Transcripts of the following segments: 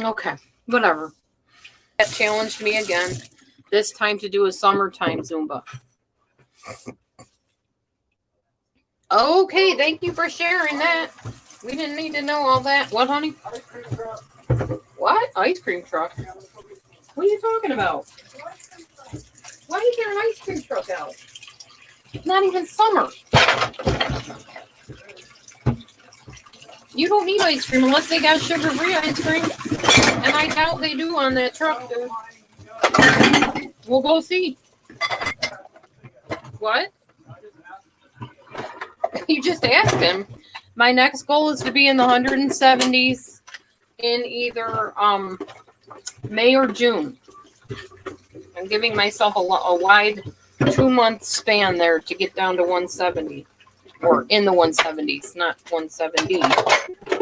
Okay, whatever. That challenged me again. This time to do a summertime Zumba. Okay, thank you for sharing that. We didn't need to know all that. What, honey? What? Ice cream truck? What are you talking about? Why is there an ice cream truck out? It's not even summer. You don't need ice cream unless they got sugar-free ice cream. And I doubt they do on that truck, dude. We'll go see. What? You just asked him. My next goal is to be in the 170s in either May or June. I'm giving myself a wide 2-month span there to get down to 170. Or in the 170s, not 170,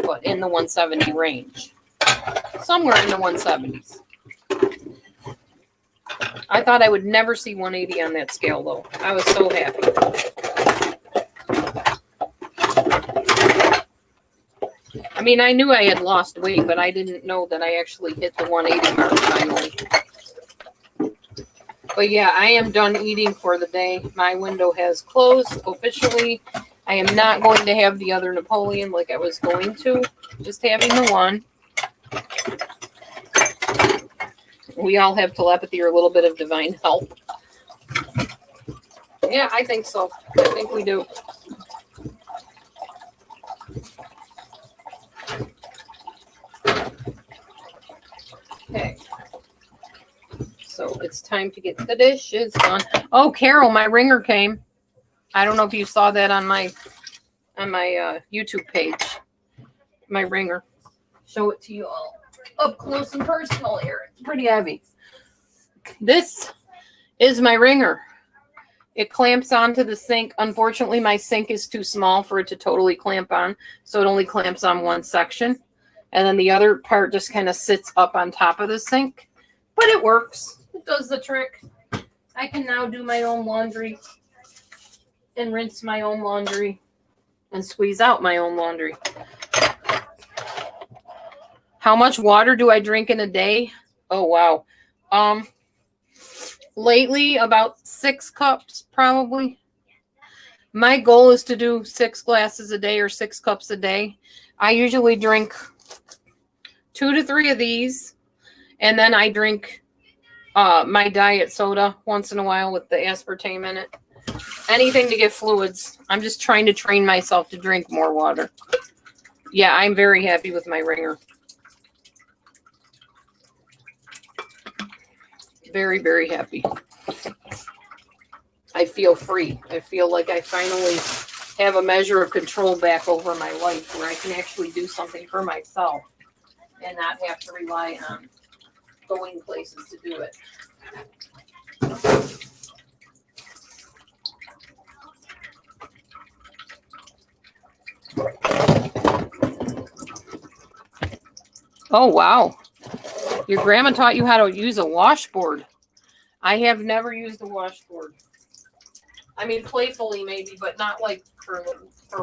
but in the 170 range. Somewhere in the 170s. I thought I would never see 180 on that scale, though. I was so happy. I mean, I knew I had lost weight, but I didn't know that I actually hit the 180 mark finally. But yeah, I am done eating for the day. My window has closed officially. I am not going to have the other Napoleon like I was going to. Just having the one. We all have telepathy or a little bit of divine help. Yeah, I think so. I think we do. Okay. So it's time to get the dishes done. Oh, Carol, my ringer came. I don't know if you saw that on my YouTube page. My ringer. Show it to you all up close and personal here. It's pretty heavy. This is my ringer. It clamps onto the sink. Unfortunately, my sink is too small for it to totally clamp on, so it only clamps on one section. And then the other part just kind of sits up on top of the sink. But it works. It does the trick. I can now do my own laundry and rinse my own laundry and squeeze out my own laundry. How much water do I drink in a day? Oh, wow. Lately, about 6 cups, probably. My goal is to do 6 glasses a day or 6 cups a day. I usually drink 2 to 3 of these, and then I drink my diet soda once in a while with the aspartame in it. Anything to get fluids. I'm just trying to train myself to drink more water. Yeah, I'm very happy with my ringer. Very, very happy. I feel free. I feel like I finally have a measure of control back over my life where I can actually do something for myself and not have to rely on going places to do it. Oh, wow. Your grandma taught you how to use a washboard. I have never used a washboard. I mean, playfully maybe, but not like for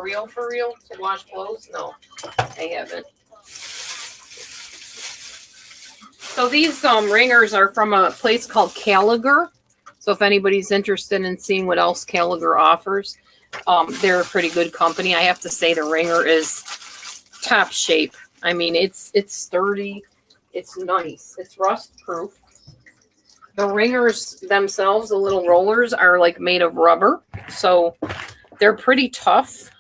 real, to wash clothes. No, I haven't. So these ringers are from a place called Gallagher. So if anybody's interested in seeing what else Gallagher offers, they're a pretty good company. I have to say the ringer is top shape. I mean, it's sturdy. It's nice. It's rust proof. The ringers themselves, the little rollers, are like made of rubber. So they're pretty tough.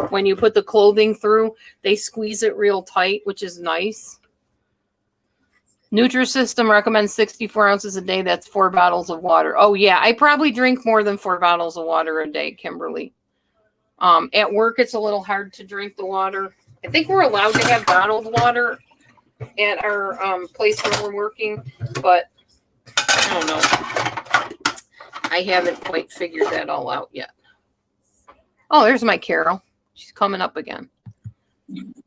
When you put the clothing through, they squeeze it real tight, which is nice. Nutrisystem recommends 64 ounces a day. That's 4 bottles of water. Oh, yeah. I probably drink more than 4 bottles of water a day, Kimberly. At work, it's a little hard to drink the water. I think we're allowed to have bottled water at our place where we're working, but I don't know. I haven't quite figured that all out yet. Oh, there's my Carol. She's coming up again.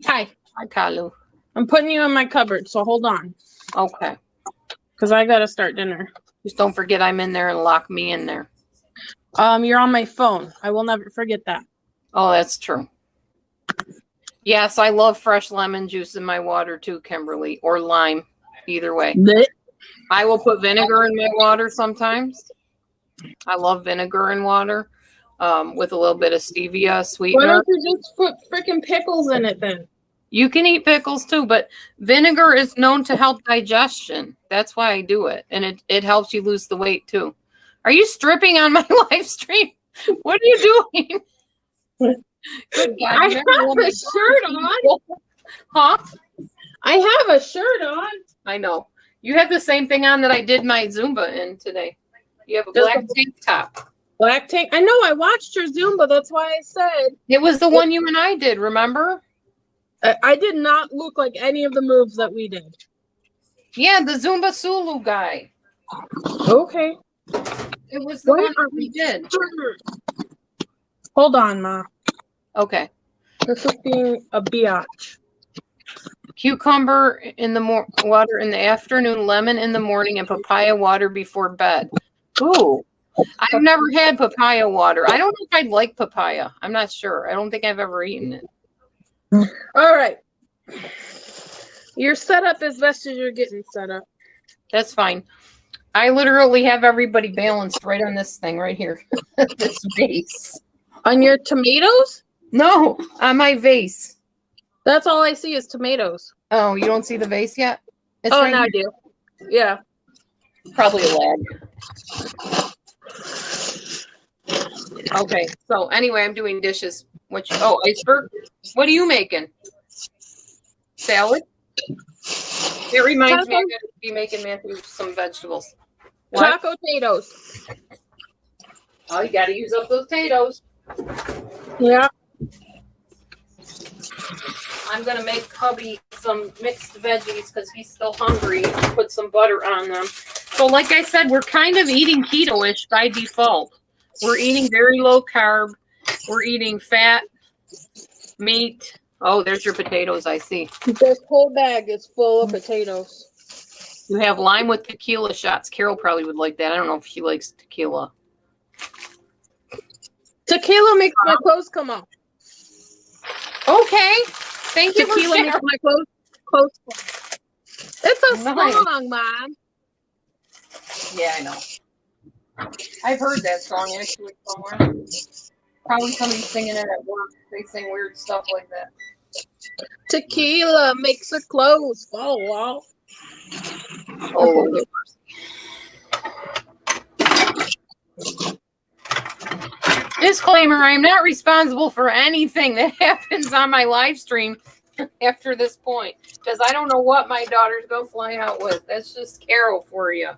Hi. Hi, Kalu. I'm putting you in my cupboard, so hold on. Okay. Because I got to start dinner. Just don't forget I'm in there and lock me in there. You're on my phone. I will never forget that. Oh, that's true. Yes, I love fresh lemon juice in my water too, Kimberly, or lime. Either way. Blech. I will put vinegar in my water sometimes. I love vinegar in water with a little bit of stevia Why sweetener. don't you just put freaking pickles in it then? You can eat pickles too, but vinegar is known to help digestion. That's why I do it. And it helps you lose the weight too. Are you stripping on my live stream? What are you doing? Good God. I you have never let a me shirt on. Huh? I have a shirt on. I know. You have the same thing on that I did my Zumba in today. You have a black tank top. Black tank. I know. I watched your Zumba. That's why I said. It was the one you and I did, remember? I did not look like any of the moves that we did. Yeah, the Zumba Sulu guy. Okay. It was the What one are that we did. Hold on, Ma. Okay. This is being a biatch. Cucumber in the water in the afternoon, lemon in the morning, and papaya water before bed. Ooh. I've never had papaya water. I don't know if I'd like papaya. I'm not sure. I don't think I've ever eaten it. All right. You're set up as best as you're getting set up. That's fine. I literally have everybody balanced right on this thing right here. This vase. On your tomatoes? No, on my vase. That's all I see is tomatoes. Oh, you don't see the vase yet? It's Oh, right now here. I do. Yeah. Probably a lag. Okay, so anyway, I'm doing dishes. Iceberg? What are you making? Salad? It reminds me I'm going to be making Matthew some vegetables. What? Taco potatoes. Oh, you got to use up those potatoes. Yeah. I'm going to make hubby some mixed veggies because he's still hungry. Put some butter on them. So like I said, we're kind of eating keto-ish by default. We're eating very low carb. We're eating fat, meat. Oh, there's your potatoes, I see. This whole bag is full of potatoes. You have lime with tequila shots. Carol probably would like that. I don't know if she likes tequila. Tequila makes my clothes come off. Okay. Thank you Tequila for makes sharing. my clothes come off. It's a Nice. song, Mom. Yeah, I know. I've heard that song actually somewhere. Probably somebody singing it at work. They sing weird stuff like that. Tequila makes her clothes fall off. Oh, disclaimer, I am not responsible for anything that happens on my live stream after this point. Because I don't know what my daughter's going to fly out with. That's just Carol for you.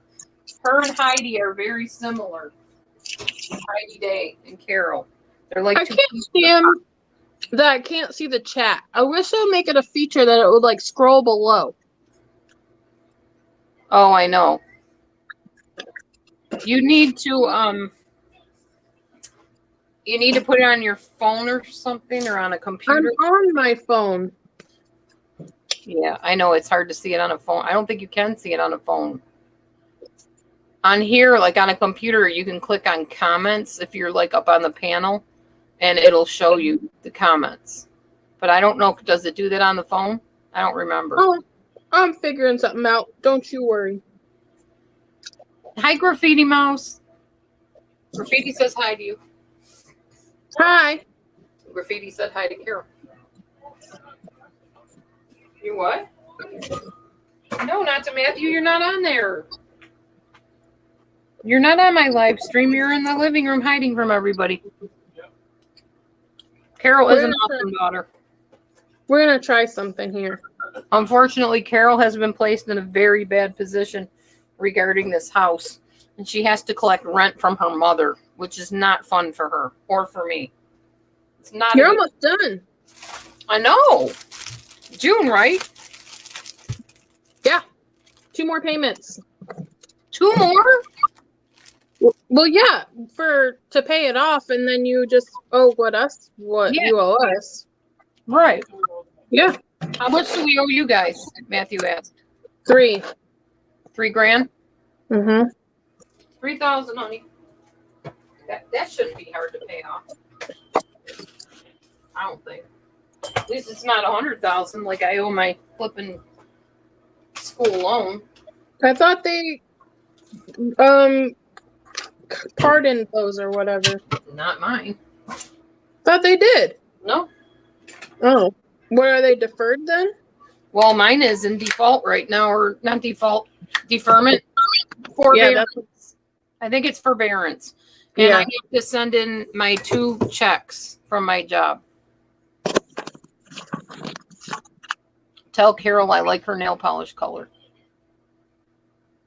Her and Heidi are very similar. Heidi Day and Carol. They're like I can't stand that I can't see the chat. I wish they'd make it a feature that it would like scroll below. Oh, I know. You need to put it on your phone or something or on a I'm computer. on my phone. Yeah, I know it's hard to see it on a phone. I don't think you can see it on a phone. On here, like on a computer, you can click on comments if you're like up on the panel and it'll show you the comments. But I don't know, does it do that on the phone? I don't remember. Oh, I'm figuring something out. Don't you worry. Hi, Graffiti Mouse. Graffiti says hi to you. Hi. Graffiti said hi to Carol. You what? No, not to Matthew. You're not on there. You're not on my live stream. You're in the living room hiding from everybody. Carol is an awesome daughter. We're going to try something here. Unfortunately, Carol has been placed in a very bad position regarding this house. And she has to collect rent from her mother, which is not fun for her or for me. It's not. You're almost done. I know. June, right? Yeah. 2 more payments. 2 more? Well, yeah, to pay it off, and then you just owe what you owe us. Right. Yeah. How much do we owe you guys? Matthew asked. 3. $3,000? Mm-hmm. 3,000, honey. That shouldn't be hard to pay off. I don't think. At least it's not 100,000 like I owe my flipping school loan. I thought they pardoned those or whatever. Not mine. Thought they did. No. Oh. What, are they deferred then? Well, mine is in default right now, or not default, deferment. Yeah, Forbearance. I think it's forbearance. And Yeah. I need to send in my 2 checks from my job. Tell Carol I like her nail polish color.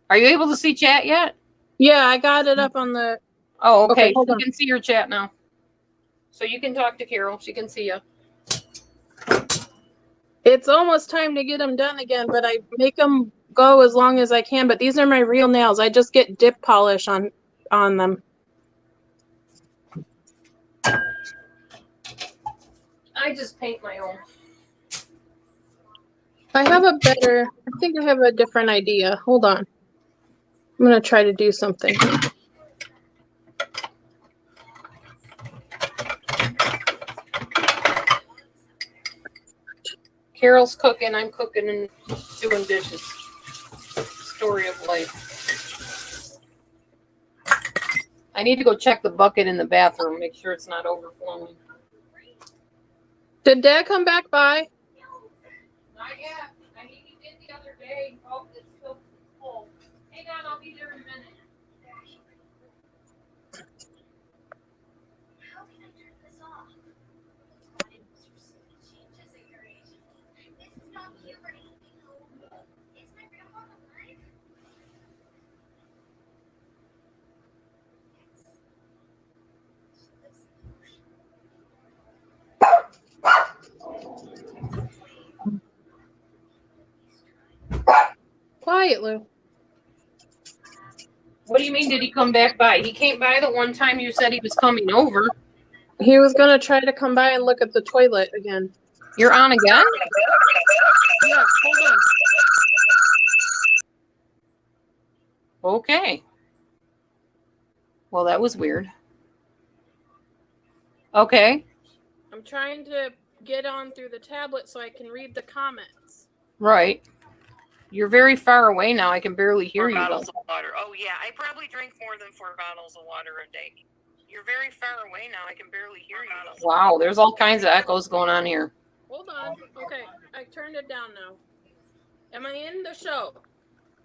Are you able to see chat yet? Yeah, I got it up on the. Oh, okay. Okay, hold You on. can see your chat now. So you can talk to Carol. She can see you. It's almost time to get them done again, but I make them go as long as I can. But these are my real nails. I just get dip polish on them. I just paint my own. I think I have a different idea. Hold on. I'm going to try to do something. Carol's cooking. I'm cooking and doing dishes. Story of life. I need to go check the bucket in the bathroom. Make sure it's not overflowing. Did Dad come back by? Not yet. I think he did the other day. Oh, it's still full. Hang on, I'll be there in a minute. How can I turn this off? Changes at your age. This is not puberty. Is my grandma alive? Quiet, Lou. What do you mean, did he come back by? He came by the one time you said he was coming over. He was going to try to come by and look at the toilet again. You're on again? Yeah, hold on. Okay. Well, that was weird. Okay. I'm trying to get on through the tablet so I can read the comments. Right. You're very far away now. I can barely hear you. Bottles of water. Oh yeah, I probably drink more than 4 bottles of water a day. You're very far away now. I can barely hear you. Wow, there's all kinds of echoes going on here. Hold on. Okay, I turned it down now. Am I in the show?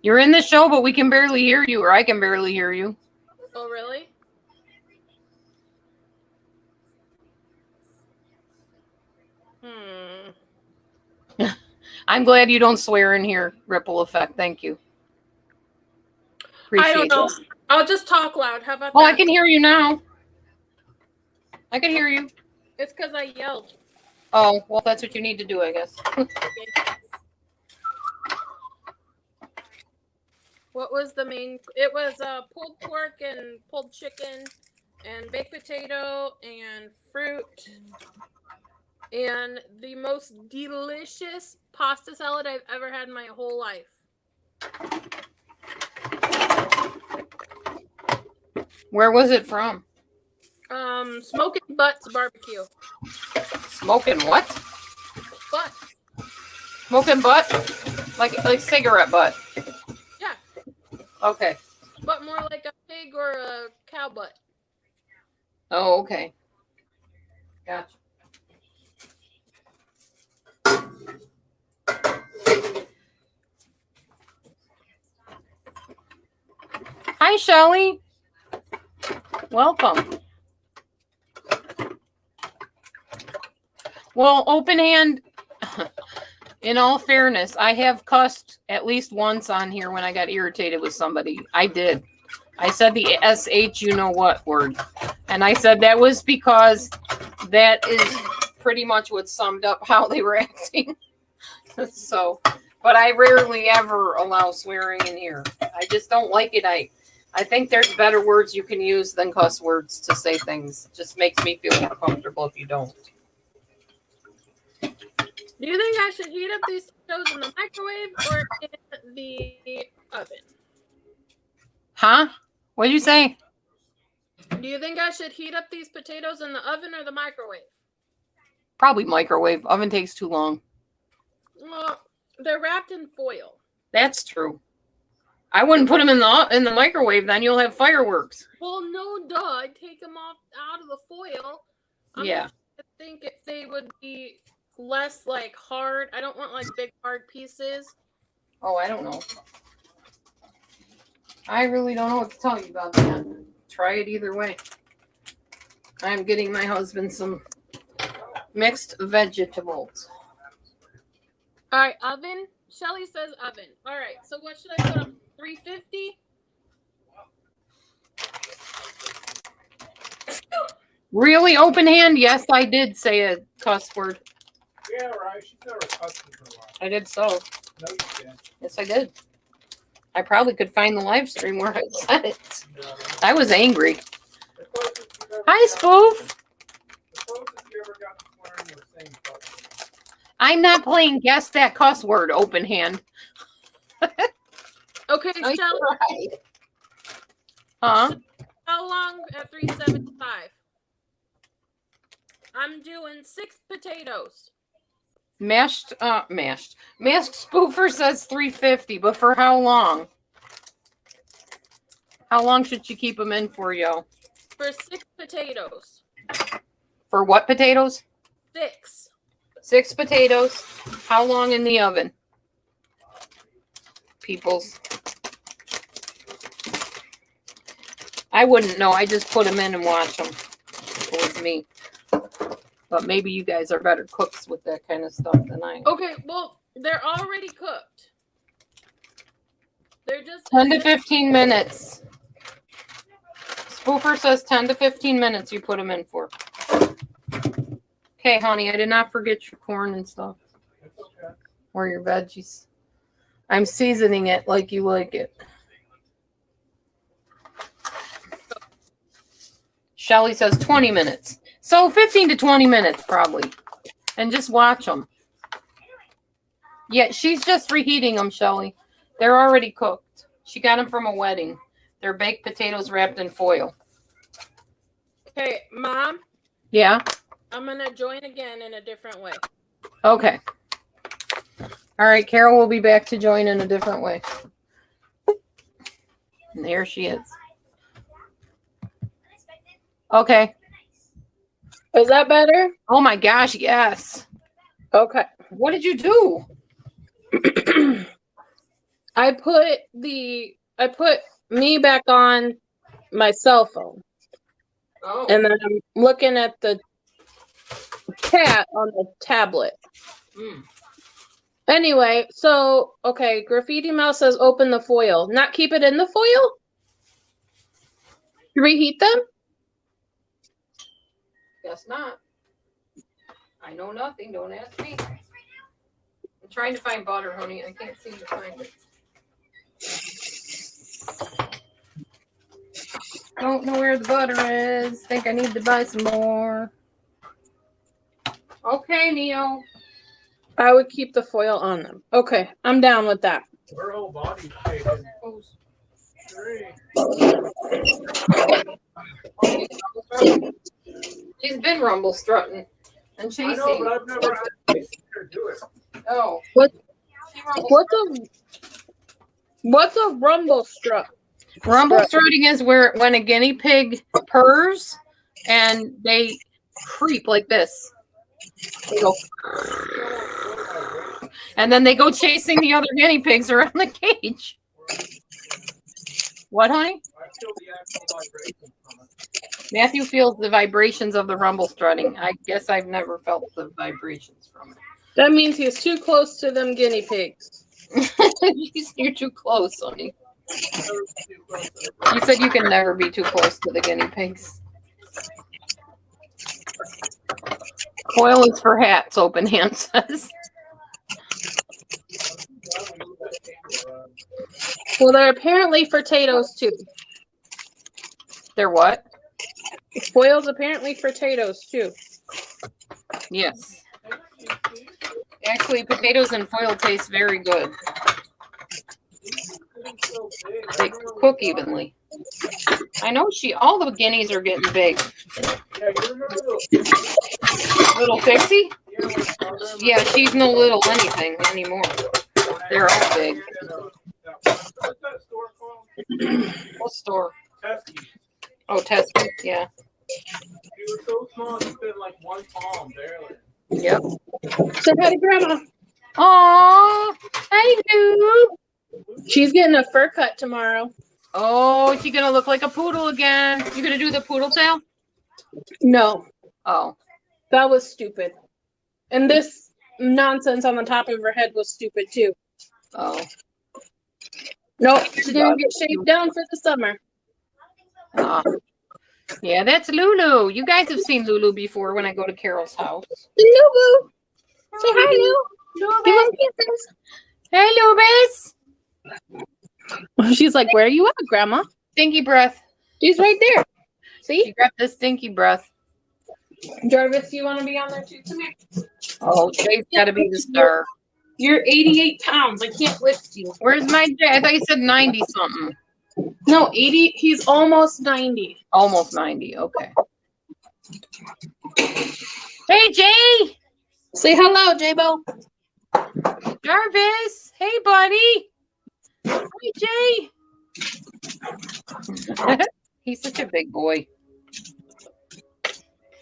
You're in the show, but we can barely hear you, or I can barely hear you. Oh, really? I'm glad you don't swear in here. Ripple effect. Thank you. I don't know. It. I'll just talk loud. How about Well, that? I can hear you now. I can hear you. It's because I yelled. Oh, well, that's what you need to do, I guess. What was the main? It was pulled pork and pulled chicken and baked potato and fruit and the most delicious pasta salad I've ever had in my whole life. Where was it from? Smoking Butts Barbecue. Smoking what? Butt. Smoking butt? Like cigarette butt? Yeah. Okay. But more like a pig or a cow butt. Oh, okay. Gotcha. Hi, Shelly. Welcome. Well, open hand, in all fairness, I have cussed at least once on here when I got irritated with somebody. I did. I said the SH you know what word. And I said that was because that is pretty much what summed up how they were acting. So, but I rarely ever allow swearing in here. I just don't like it. I think there's better words you can use than cuss words to say things. It just makes me feel more comfortable if you don't. Do you think I should heat up these potatoes in the microwave or in the oven? Huh? What'd you say? Do you think I should heat up these potatoes in the oven or the microwave? Probably microwave. Oven takes too long. Well, they're wrapped in foil. That's true. I wouldn't put them in the microwave. Then you'll have fireworks. Well, no, duh. I'd take them out of the foil. Yeah. I think if they would be less like hard. I don't want like big hard pieces. Oh, I don't know. I really don't know what to tell you about that. Try it either way. I'm getting my husband some mixed vegetables. All right, oven. Shelly says oven. All right, so what should I put on? 350? Really, open hand? Yes, I did say a cuss word. Yeah, right. She's never cussed me for a while. I did so. No, you didn't. Yes, I did. I probably could find the live stream where I said it. No. I was angry. The closest you've ever Hi, got- Spoof. The closest you ever got to swearing was saying cuss word. I'm not playing guess that cuss word, open hand. Okay, I Shelly, tried. Huh? how long at 375? I'm doing 6 potatoes. Mashed spoofer says 350, but for how long? How long should you keep them in for, yo? For 6 potatoes. For what potatoes? 6. 6 potatoes. How long in the oven? Peoples. I wouldn't know. I just put them in and watch them. It was me. But maybe you guys are better cooks with that kind of stuff than I am. Okay, well, they're already cooked. They're just 10 to 15 minutes. Spoofer says 10 to 15 minutes you put them in for. Okay, honey, I did not forget your corn and stuff. It's okay. Or your veggies. I'm seasoning it like you like it. Shelly says 20 minutes. So 15 to 20 minutes probably. And just watch them. Yeah, she's just reheating them, Shelly. They're already cooked. She got them from a wedding. They're baked potatoes wrapped in foil. Okay, Mom, Yeah? I'm going to join again in a different way. Okay. All right, Carol will be back to join in a different way. And there she is. Okay. Is that better? Oh my gosh, yes. Okay. What did you do? I put me back on my cell phone, Oh. and then I'm looking at the chat on the tablet. Mm. Anyway, so okay, Graffiti Mouse says open the foil. Not keep it in the foil? Reheat them? Guess not. I know nothing. Don't ask me. I'm trying to find butter, honey. I can't seem to find it. Don't know where the butter is. Think I need to buy some more. Okay, Neo. I would keep the foil on them. Okay, I'm down with that. Her whole body's shaking. She's been rumble strutting and I chasing. know, but I've never actually seen her do it. Oh. What- She rumble What's a rumble strut? Rumble strutting is when a guinea pig purrs and they creep like this. They go, and then they go chasing the other guinea pigs around the cage. What, honey? I feel the actual vibration from it. Matthew feels the vibrations of the rumble strutting. I guess I've never felt the vibrations from it. That means he's too close to them guinea pigs. You're too close, honey. You said you can never be too close to the guinea pigs. Foil is for hats, open hand says. Well, they're apparently for potatoes too. They're what? Foil's apparently for potatoes too. Yes. Actually, potatoes and foil taste very good. They cook evenly. I know all the guineas are getting big. Yeah, you remember those Little Pixie? Yeah, she's no little anything anymore. They're all big. What's that store called? What store? Tesky. Oh, Tesco. Yeah. They were so small, it fit like one palm, barely. Yep. Say hi to Grandma. Aw, I do. She's getting a fur cut tomorrow. Oh, she's gonna look like a poodle again. You gonna do the poodle tail? No, Oh. that was stupid. And this nonsense on the top of her head was stupid too. Oh. Nope, she didn't get shaved down for the summer. Ah. Yeah, that's Lulu. You guys have seen Lulu before when I go to Carol's house. Lulu, say hi, Lulu. Give them kisses. Hey, Lubis. She's like, where are you at, Grandma? Stinky breath. She's right there. She See? got the stinky breath. Jarvis, you want to be on there too? Come here. Oh, Jay's got to be the star. You're 88 pounds. I can't lift you. Where's my Jay? I thought you said 90 something. No, 80. He's almost 90. Almost 90. Okay. Hey, Jay. Say hello, J-Bo. Jarvis. Hey, buddy. Hey, Jay. He's such a big boy.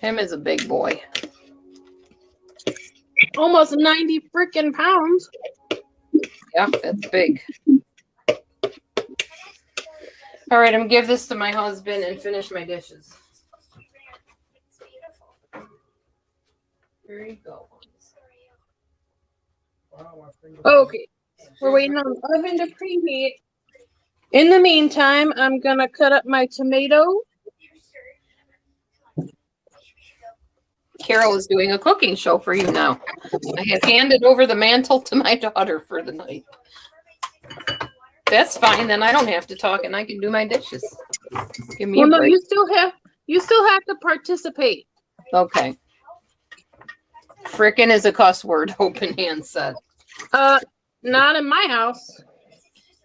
Him is a big boy. Almost 90 freaking pounds. Yeah, that's big. All right, I'm gonna give this to my husband and finish my dishes. There you go. Wow, my finger- Okay. We're waiting on the oven to preheat. In the meantime, I'm going to cut up my tomato. Carol is doing a cooking show for you now. I have handed over the mantle to my daughter for the night. That's fine. Then I don't have to talk, and I can do my dishes. Give me Well, a no, break. you still have to participate. Okay. Frickin' is a cuss word. Open hand said. Not in my house.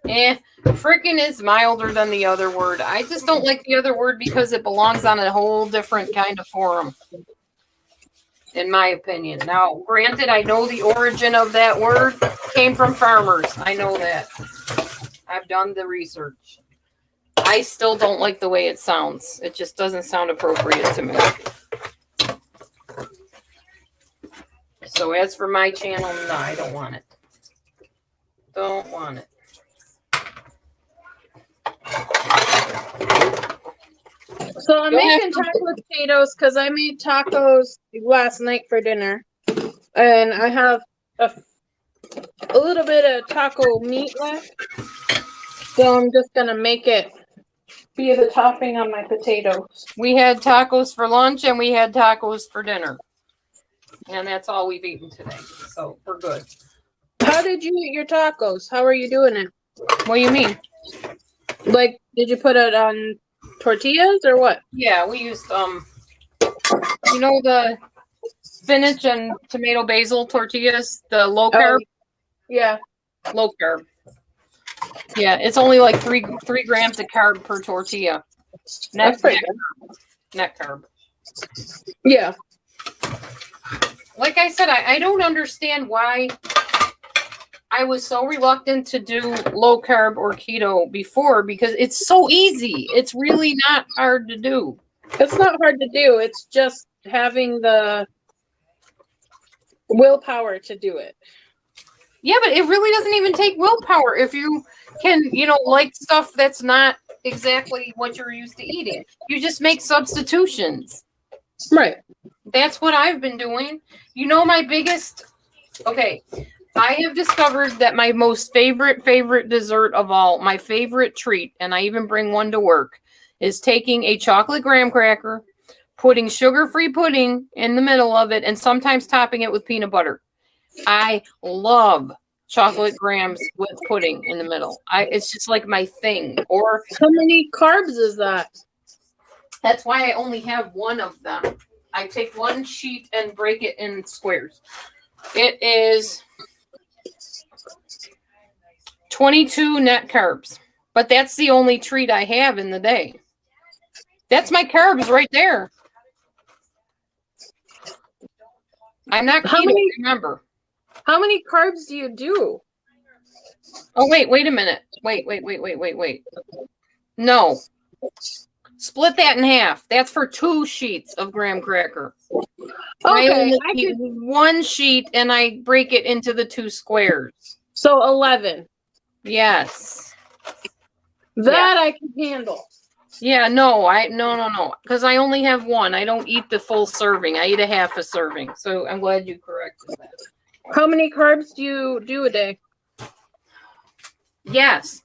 Frickin' is milder than the other word. I just don't like the other word because it belongs on a whole different kind of forum, in my opinion. Now, granted, I know the origin of that word came from farmers. I know that. I've done the research. I still don't like the way it sounds. It just doesn't sound appropriate to me. So as for my channel, no, I don't want it. Don't want it. So I'm Go ahead. making taco potatoes because I made tacos last night for dinner. And I have a little bit of taco meat left. So I'm just going to make it be the topping on my potatoes. We had tacos for lunch and we had tacos for dinner. And that's all we've eaten today. So we're good. How did you eat your tacos? How are you doing it? What do you mean? Like, did you put it on tortillas or what? Yeah, we used you know the spinach and tomato basil tortillas, the low carb, Yeah. low carb. Yeah, it's only like three grams of carb per tortilla. That's pretty good. Net carb. Yeah. Like I said, I don't understand why I was so reluctant to do low carb or keto before because it's so easy. It's really not hard to do. It's not hard to do. It's just having the willpower to do it. Yeah, but it really doesn't even take willpower if you can, like stuff that's not exactly what you're used to eating. You just make substitutions. Right. That's what I've been doing. My biggest, okay, I have discovered that my most favorite dessert of all, my favorite treat, and I even bring one to work, is taking a chocolate graham cracker, putting sugar-free pudding in the middle of it, and sometimes topping it with peanut butter. I love chocolate grahams with pudding in the middle. It's just like my thing. Or How many carbs is that? that's why I only have one of them. I take one sheet and break it in squares. It is 22 net carbs, but that's the only treat I have in the day. That's my carbs right there. I'm not How keto, many- remember. How many carbs do you do? Oh, wait a minute. Wait. No. Split that in half. That's for 2 sheets of graham cracker. I Okay, only I eat could. 1 sheet and I break it into the 2 squares. So 11. Yes. That I can handle. Yeah, no. Because I only have 1. I don't eat the full serving. I eat a half a serving. So I'm glad you corrected that. How many carbs do you do a day? Yes.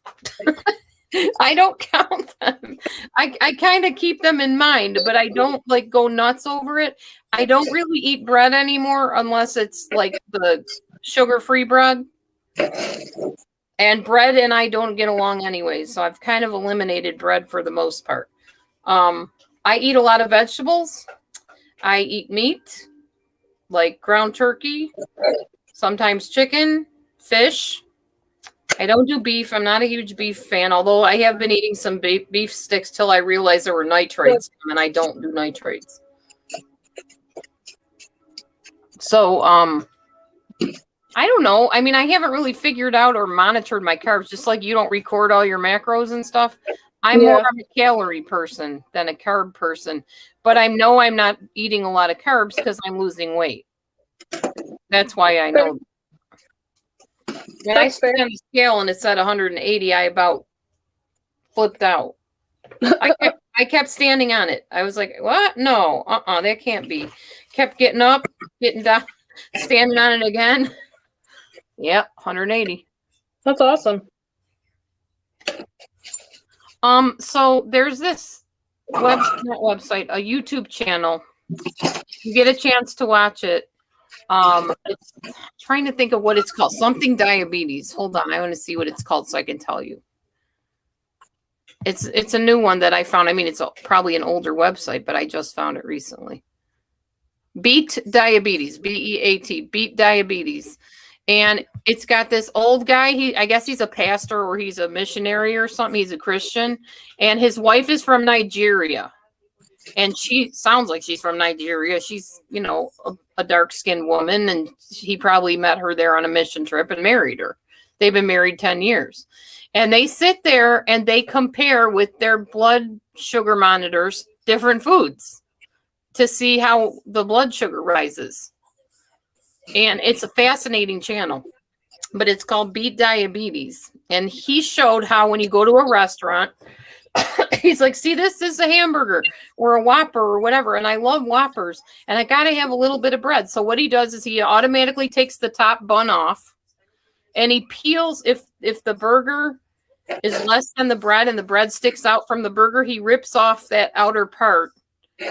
I don't count them. I kind of keep them in mind, but I don't like go nuts over it. I don't really eat bread anymore unless it's like the sugar-free bread. And bread and I don't get along anyway, so I've kind of eliminated bread for the most part. I eat a lot of vegetables. I eat meat, like ground turkey, sometimes chicken, fish. I don't do beef. I'm not a huge beef fan, although I have been eating some beef sticks till I realized there were nitrates, and I don't do nitrates. So, I don't know. I mean, I haven't really figured out or monitored my carbs, just like you don't record all your macros and stuff. I'm more of a calorie person than a carb person, but I know I'm not eating a lot of carbs because I'm losing weight. That's why I know. When I stood on the scale and it said 180, I about flipped out. I kept standing on it. I was like, what? No, that can't be. Kept getting up, getting down, standing on it again. Yep, 180. That's awesome. So there's this not website, a YouTube channel. You get a chance to watch it. It's trying to think of what it's called. Something diabetes. Hold on, I want to see what it's called so I can tell you. It's a new one that I found. I mean, it's probably an older website, but I just found it recently. Beat Diabetes, BEAT, Beat Diabetes. And it's got this old guy. I guess he's a pastor or he's a missionary or something. He's a Christian. And his wife is from Nigeria. And she sounds like she's from Nigeria. She's, a dark-skinned woman. And he probably met her there on a mission trip and married her. They've been married 10 years. And they sit there and they compare with their blood sugar monitors different foods to see how the blood sugar rises. And it's a fascinating channel, but it's called Beat Diabetes. And he showed how when you go to a restaurant, he's like, see, this is a hamburger or a Whopper or whatever. And I love Whoppers and I got to have a little bit of bread. So what he does is he automatically takes the top bun off and he peels, if the burger is less than the bread and the bread sticks out from the burger, he rips off that outer part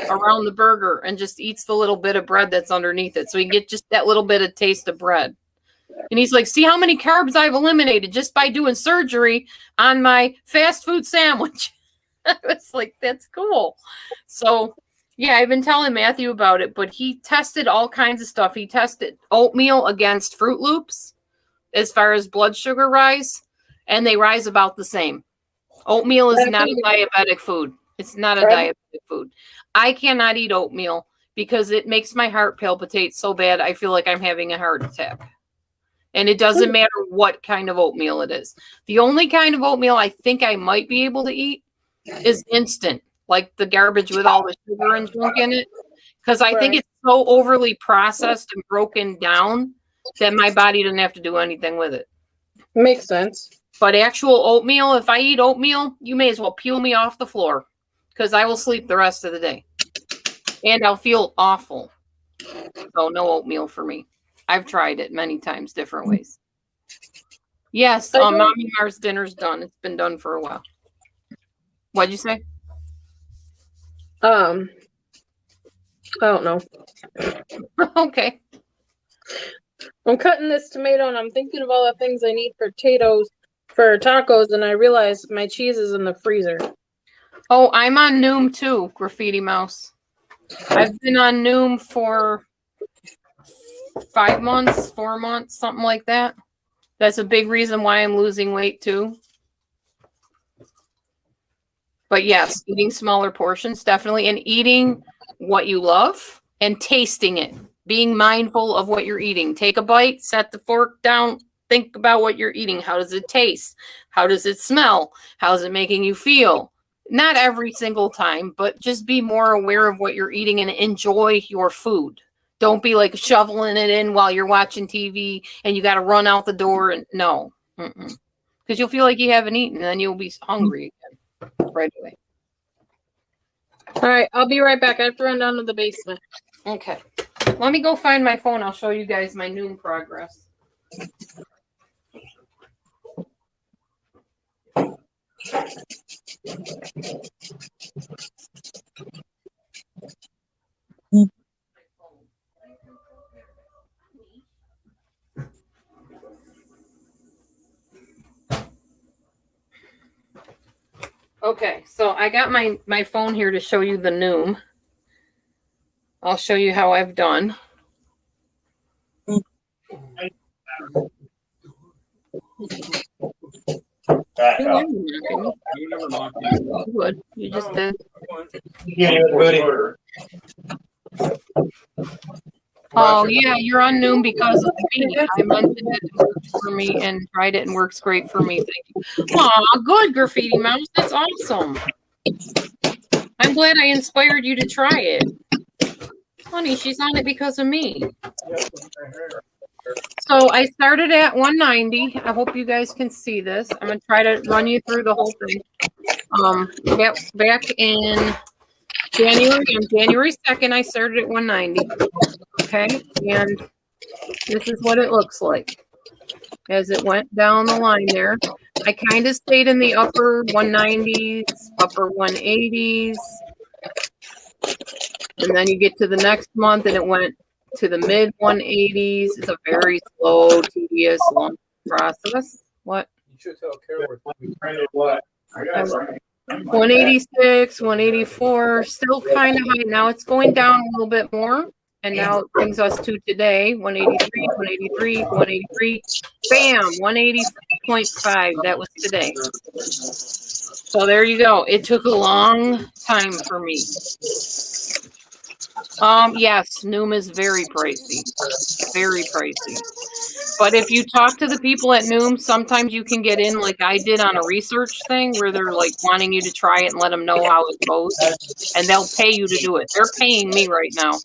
around the burger and just eats the little bit of bread that's underneath it. So he can get just that little bit of taste of bread. And he's like, see how many carbs I've eliminated just by doing surgery on my fast food sandwich. I was like, that's cool. So yeah, I've been telling Matthew about it, but he tested all kinds of stuff. He tested oatmeal against Fruit Loops as far as blood sugar rise, and they rise about the same. Oatmeal is not a diabetic food. It's not a diabetic food. I cannot eat oatmeal because it makes my heart palpitate so bad I feel like I'm having a heart attack. And it doesn't matter what kind of oatmeal it is. The only kind of oatmeal I think I might be able to eat is instant, like the garbage with all the sugar and junk in it. Because I think it's so overly processed and broken down that my body doesn't have to do anything with it. Makes sense. But actual oatmeal, if I eat oatmeal, you may as well peel me off the floor because I will sleep the rest of the day. And I'll feel awful. So no oatmeal for me. I've tried it many times, different ways. Yes, Mommy Mars dinner's done. It's been done for a while. What'd you say? I don't know. Okay. I'm cutting this tomato and I'm thinking of all the things I need for tacos, and I realize my cheese is in the freezer. Oh, I'm on Noom too, Graffiti Mouse. I've been on Noom for 5 months, 4 months, something like that. That's a big reason why I'm losing weight too. But yes, eating smaller portions, definitely. And eating what you love and tasting it. being mindful of what you're eating. Take a bite, set the fork down, think about what you're eating. How does it taste? How does it smell? How's it making you feel? Not every single time, but just be more aware of what you're eating and enjoy your food. Don't be like shoveling it in while you're watching TV and you got to run out the door. And no, because you'll feel like you haven't eaten and then you'll be hungry again right away. All right, I'll be right back. I have to run down to the basement. Okay. Let me go find my phone. I'll show you guys my noon progress. Okay, so I got my phone here to show you the Noom. I'll show you how I've done. You would. You just did. Oh, yeah, you're on Noom because of me. I mentioned it works for me and tried it and works great for me. Thank you. Aw, good, Graffiti Mouse. That's awesome. I'm glad I inspired you to try it. Honey, she's on it because of me. So I started at 190. I hope you guys can see this. I'm going to try to run you through the whole thing. Back in January, on January 2nd, I started at 190. Okay, and this is what it looks like as it went down the line there. I kind of stayed in the upper 190s, upper 180s, and then you get to the next month and it went to the mid 180s. It's a very slow, tedious, long process. What? You should tell Carol what. 186, 184, still kind of high. Now it's going down a little bit more. And now it brings us to today, 183, 183, 183. Bam, 180.5. That was today. So there you go. It took a long time for me. Yes, Noom is very pricey. Very pricey. But if you talk to the people at Noom, sometimes you can get in like I did on a research thing where they're like wanting you to try it and let them know how it goes. And they'll pay you to do it. They're paying me right now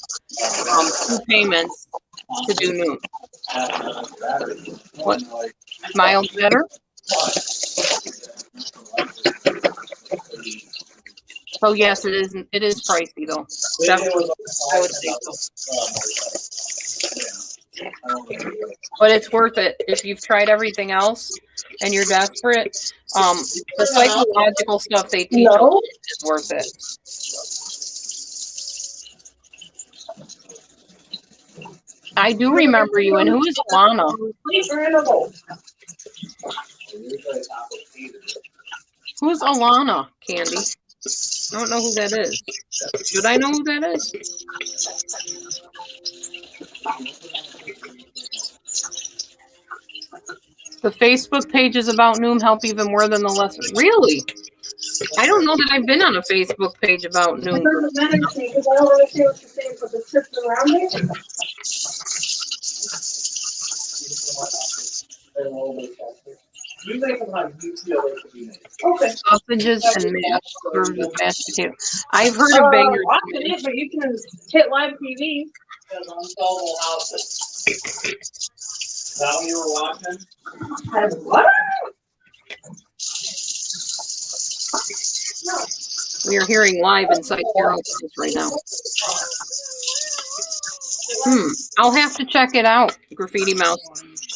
2 payments to do Noom. What? Mild better? So yes, it is pricey though. Definitely, I would say so. But it's worth it if you've tried everything else and you're desperate. The psychological stuff they teach is worth it. I do remember you. And who is Alana? Who's Alana, Candy? I don't know who that is. Should I know who that is? The Facebook pages about Noom help even more than the lesson. Really? I don't know that I've been on a Facebook page about Noom. It doesn't matter to me because I don't understand what you're saying for the trips around it. Okay. Sausages and mashed, served with mashed potato. I've heard of bangers. Watching it, but you can hit live TV. Is that what you were watching? What? We are hearing live inside Carol's house right now. I'll have to check it out, Graffiti Mouse.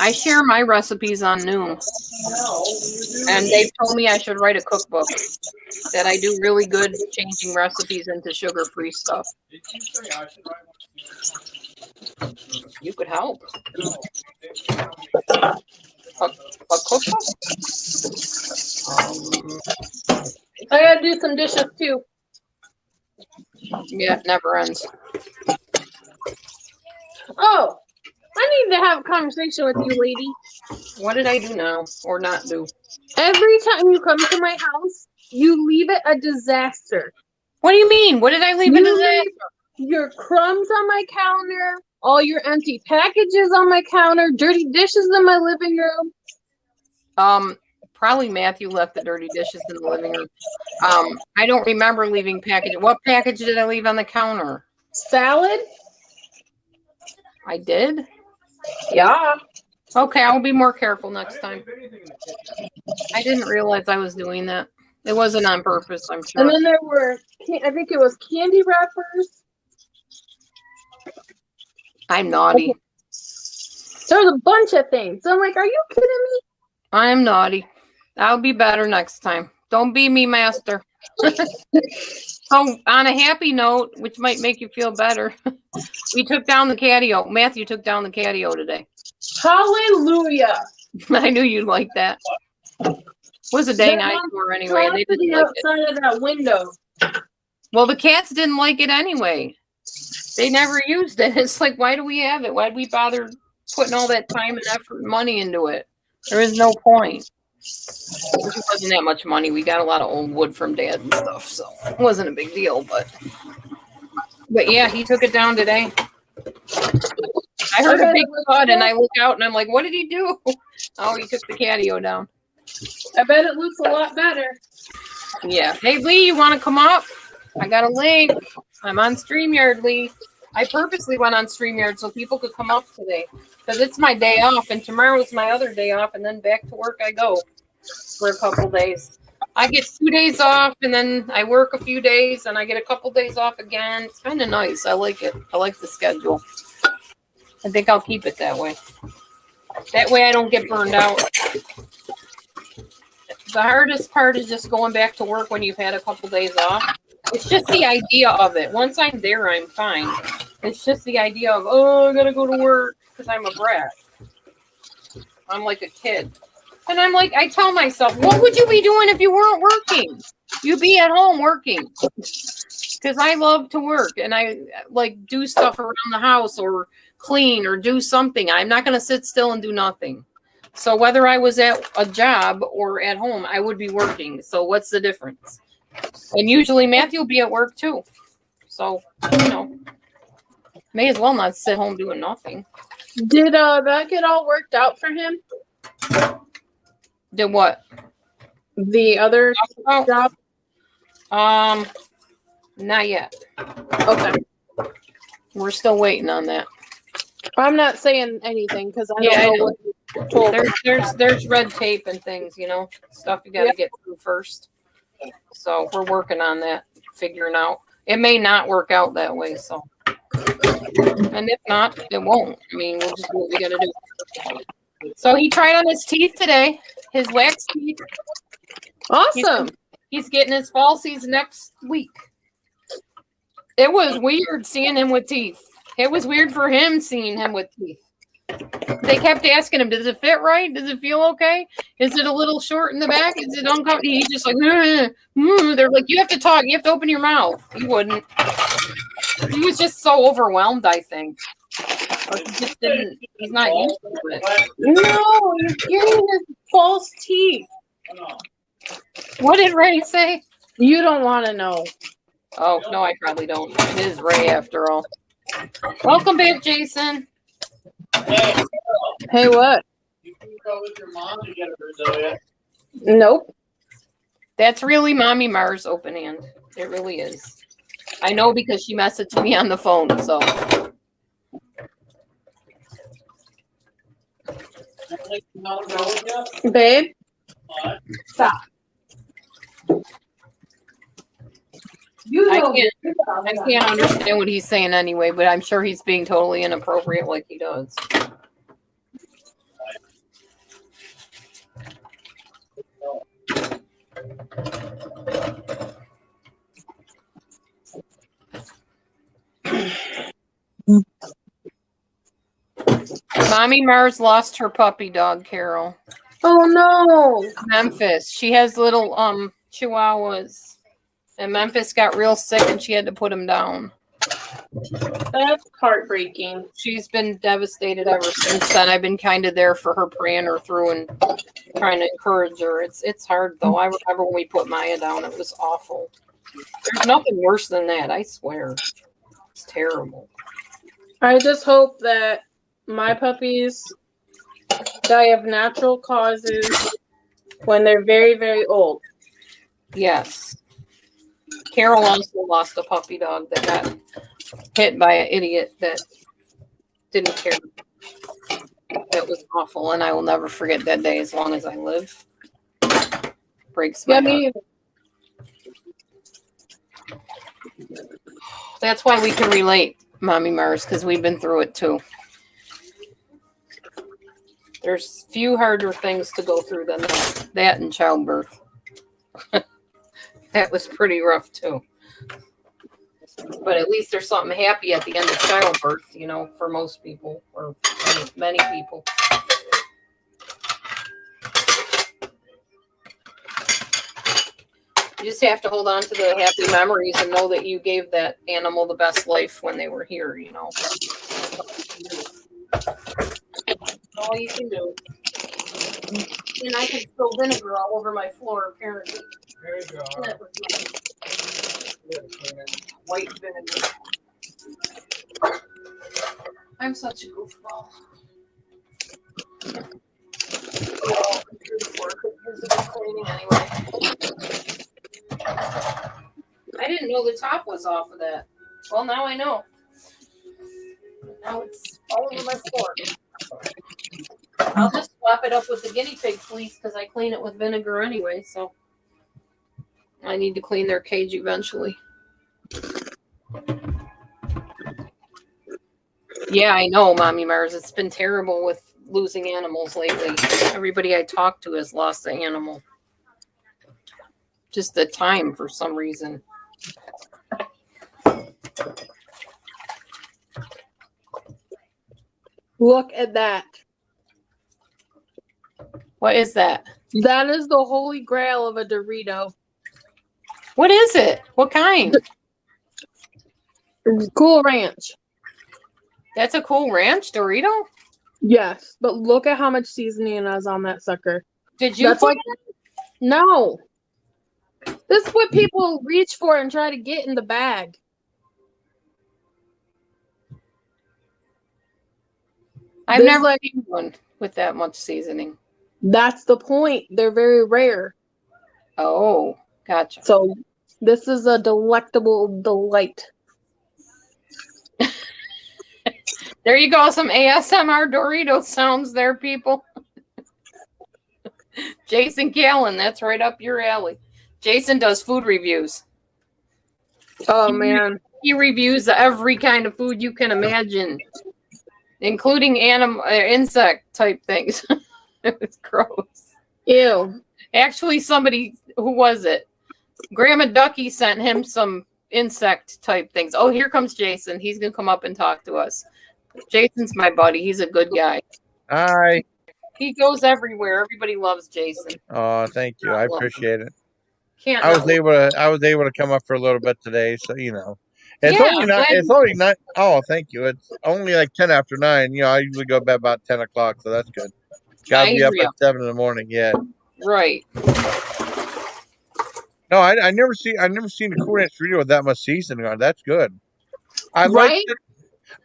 I share my recipes on Noom. And they told me I should write a cookbook. That I do really good changing recipes into sugar-free stuff. Did you say I should write one? You could help. No. A cookbook? I gotta do some dishes too. Yeah, it never ends. Oh, I need to have a conversation with you, lady. What did I do now or not do? Every time you come to my house, you leave it a disaster. What do you mean? What did I leave it You as? leave your crumbs on my counter, all your empty packages on my counter, dirty dishes in my living room. Probably Matthew left the dirty dishes in the living room. I don't remember leaving package. What package did I leave on the counter? Salad? I did? Yeah. Okay, I'll be more careful next time. I didn't realize I was doing that. It wasn't on purpose, I'm sure. And then there were, I think it was candy wrappers. I'm naughty. There was a bunch of things. So I'm like, are you kidding me? I'm naughty. I'll be better next time. Don't be me, master. So, on a happy note, which might make you feel better, we took down the catio. Matthew took down the catio today. Hallelujah. I knew you'd like that. It was a day night for anyway. They didn't like it. outside of that window. Well, the cats didn't like it anyway. They never used it. It's like, why do we have it? Why'd we bother putting all that time and effort and money into it? There is no point. It wasn't that much money. We got a lot of old wood from Dad and stuff, so it wasn't a big deal. But yeah, he took it down today. I heard a big thud, and I look out, and I'm like, "What did he do?" Oh, he took the catio down. I bet it looks a lot better. Yeah. Hey, Lee, you want to come up? I got a link. I'm on StreamYard, Lee. I purposely went on StreamYard so people could come up today because it's my day off, and tomorrow's my other day off, and then back to work I go for a couple days. I get 2 days off, and then I work a few days, and I get a couple days off again. It's kind of nice. I like it. I like the schedule. I think I'll keep it that way. That way I don't get burned out. The hardest part is just going back to work when you've had a couple days off. It's just the idea of it. Once I'm there, I'm fine. It's just the idea of, oh, I got to go to work because I'm a brat. I'm like a kid. And I'm like, I tell myself, what would you be doing if you weren't working? You'd be at home working. Because I love to work and I like do stuff around the house or clean or do something. I'm not going to sit still and do nothing. So whether I was at a job or at home, I would be working. So what's the difference? And usually Matthew will be at work too. So, may as well not sit home doing nothing. Did that get all worked out for him? Did what? The other job? Not yet. Okay. We're still waiting on that. I'm not saying anything because I don't know what you told me. There's red tape and things, stuff you got to get through first. So we're working on that, figuring out. It may not work out that way, so. And if not, it won't. I mean, we'll just do what we got to do. So he tried on his teeth today, his wax teeth. Awesome. He's getting his falsies next week. It was weird seeing him with teeth. It was weird for him seeing him with teeth. They kept asking him, does it fit right? Does it feel okay? Is it a little short in the back? Is it uncomfortable? He's just like, they're like, you have to talk. You have to open your mouth. He wouldn't. He was just so overwhelmed, I think. Or he just didn't, he's not used to it. No, you're getting his false teeth. What did Ray say? You don't want to know. Oh, no, I probably don't. It is Ray after all. Welcome back, Jason. Hey, what? You can go with your mom to get a Brazilian. Nope. That's really Mommy Mars open hand. It really is. I know because she messaged me on the phone, so. Babe? Stop. I can't understand what he's saying anyway, but I'm sure he's being totally inappropriate like he does. Mommy Mars lost her puppy dog, Carol. Oh no. Memphis. She has little chihuahuas. And Memphis got real sick and she had to put him down. That's heartbreaking. She's been devastated ever since then. I've been kind of there for her, praying her through and trying to encourage her. It's hard though. I remember when we put Maya down, it was awful. There's nothing worse than that, I swear. It's terrible. I just hope that my puppies die of natural causes when they're very, very old. Yes. Carol also lost a puppy dog that got hit by an idiot that didn't care. That was awful, and I will never forget that day as long as I live. Breaks my Yeah, heart. me. That's why we can relate, Mommy Mars, because we've been through it too. There's few harder things to go through than that and childbirth. That was pretty rough too. But at least there's something happy at the end of childbirth, you know, for most people, or many people. You just have to hold on to the happy memories and know that you gave that animal the best life when they were here, you know. That's all you can do. And I can spill vinegar all over my floor, apparently. There you go. That was nice. White vinegar. I'm such a goofball. Well, here's a good cleaning anyway. I didn't know the top was off of that. Well, now I know. Now it's all over my floor. I'll just swap it up with the guinea pig fleece because I clean it with vinegar anyway, so I need to clean their cage eventually. Yeah, I know, Mommy Mars. It's been terrible with losing animals lately. Everybody I talk to has lost an animal. Just the time for some reason. Look at that. What is that? That is the holy grail of a Dorito. What is it? What kind? Cool Ranch. That's a Cool Ranch Dorito? Yes, but look at how much seasoning is on that sucker. Did you That's put like no. This is what people reach for and try to get in the bag. I've There's never like seen one with that much seasoning. that's the point. They're very rare. Oh, gotcha. So this is a delectable delight. There you go. Some ASMR Dorito sounds there, people. Jason Callen, that's right up your alley. Jason does food reviews. Oh man. He reviews every kind of food you can imagine, including insect type things. It's gross. Ew. Actually, somebody, who was it? Grandma Ducky sent him some insect type things. Oh, here comes Jason. He's going to come up and talk to us. Jason's my buddy. He's a good guy. Hi. He goes everywhere. Everybody loves Jason. Oh, thank you. I appreciate it. Can't I was not- able to come up for a little bit today, so you know. It's Yeah, only not. I'm It's only not. Oh, thank you. It's only like 10 after 9. You know, I usually go to bed about 10 o'clock, so that's good. Got to be I up hear at 7 in the morning. Yeah. Right. No, I never seen a Cool Ranch Dorito with that much seasoning on it. That's good. I Right? liked it.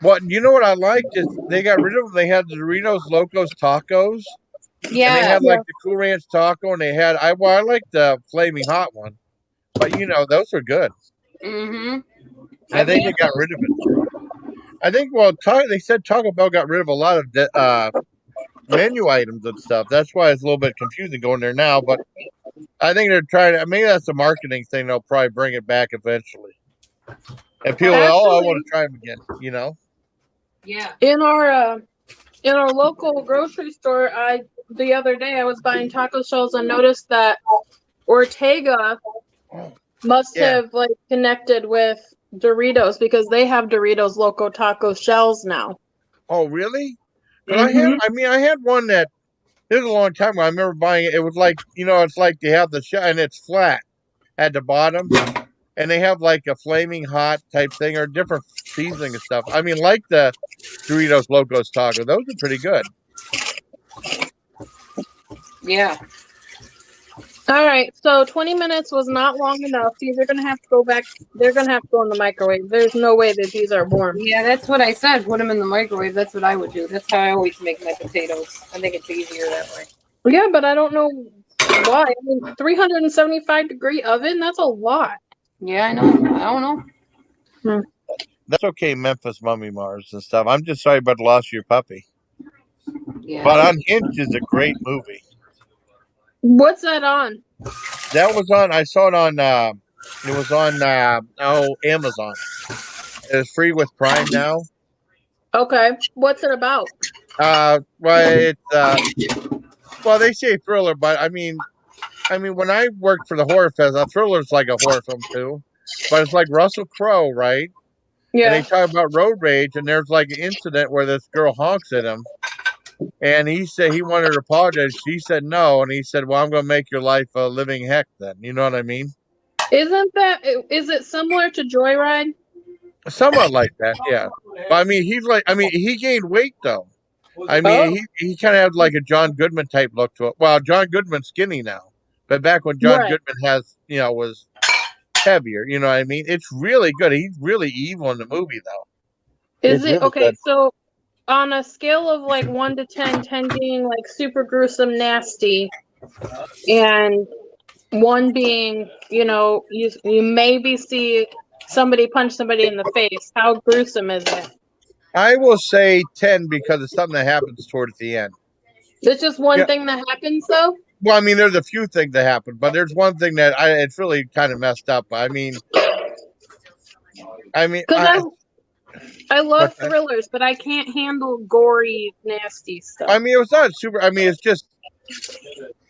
What you know what I liked is they got rid of them. They had the Doritos Locos Tacos. And they Yeah. had like the Cool Ranch Taco, and they had I like the Flaming Hot one, but you know those are good. Mm-hmm. I think they got rid of it. I think they said Taco Bell got rid of a lot of menu items and stuff. That's why it's a little bit confusing going there now. But I think they're trying to. Maybe that's a marketing thing. They'll probably bring it back eventually. And people, I want to try them again. You know. Yeah. In our local grocery store, the other day I was buying taco shells and noticed that Ortega must have like connected with Doritos because they have Doritos Loco Taco shells now. Oh, really? I had one that it was a long time ago. I remember buying it. It was like it's like they have the shell and it's flat at the bottom, and they have like a flaming hot type thing or different seasoning and stuff. I mean, like the Doritos Locos Taco. Those are pretty good. Yeah. All right, so 20 minutes was not long enough. These are gonna have to go back. They're gonna have to go in the microwave. There's no way that these are warm. Yeah, that's what I said. Put them in the microwave. That's what I would do. That's how I always make my potatoes. I think it's easier that way. Yeah, but I don't know why. I mean, 375-degree oven, that's a lot. Yeah, I know. I don't know. That's okay, Memphis Mummy Mars and stuff. I'm just sorry about the loss of your puppy. Yeah. But Unhinged is a great movie. What's that on? That was on. I saw it on. It was on. Amazon. It's free with Prime now. Okay, what's it about? Well, it's well, they say thriller, but I mean, when I worked for the horror fest, a thriller's like a horror film too, but it's like Russell Crowe, right? And they Yeah. talk about road rage, and there's like an incident where this girl honks at him, and he said he wanted to apologize. She said no, and he said, "Well, I'm going to make your life a living heck." Then you know what I mean? Is it similar to Joyride? Somewhat like that, yeah. But I mean, he gained weight though. I mean, he kind of had like a John Goodman type look to it. Well, John Goodman's skinny now, but back when John Right. Goodman was heavier. You know what I mean? It's really good. He's really evil in the movie though. Is It's it really okay? good. So, on a scale of like 1 to 10, 10 being like super gruesome, nasty, and 1 being, you maybe see somebody punch somebody in the face. How gruesome is it? I will say 10 because it's something that happens towards the end. There's just one Yeah. thing that happens, though. Well, I mean, there's a few things that happen, but there's one thing that it's really kind of messed up. I mean, Because I love What's that? thrillers, but I can't handle gory, nasty stuff. I mean, it was not super. I mean, it's just.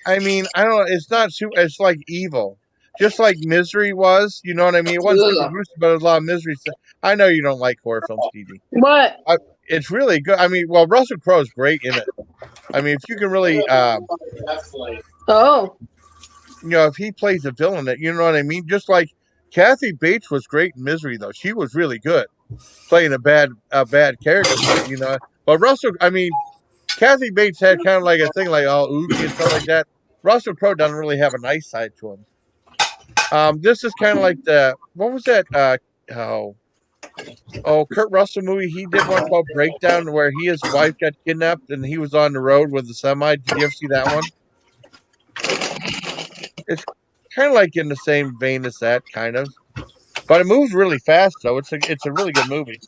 I mean, I don't know. It's not super. It's like evil, just like Misery was. You know what I mean? It wasn't super gruesome, but there's a lot of misery. I know you don't like horror films, Dee Dee. What? It's really good. I mean, well, Russell Crowe's great in it. I mean, if you can really, Oh, if he plays a villain, that you know what I mean. Just like Kathy Bates was great in Misery, though she was really good playing a bad character. But Kathy Bates had kind of like a thing like all ooky and stuff like that. Russell Crowe doesn't really have a nice side to him. This is kind of like what was that? Kurt Russell movie. He did one called Breakdown where his wife got kidnapped and he was on the road with the semi. Did you ever see that one? It's kind of like in the same vein as that, kind of. But it moves really fast, though. It's a really good movie.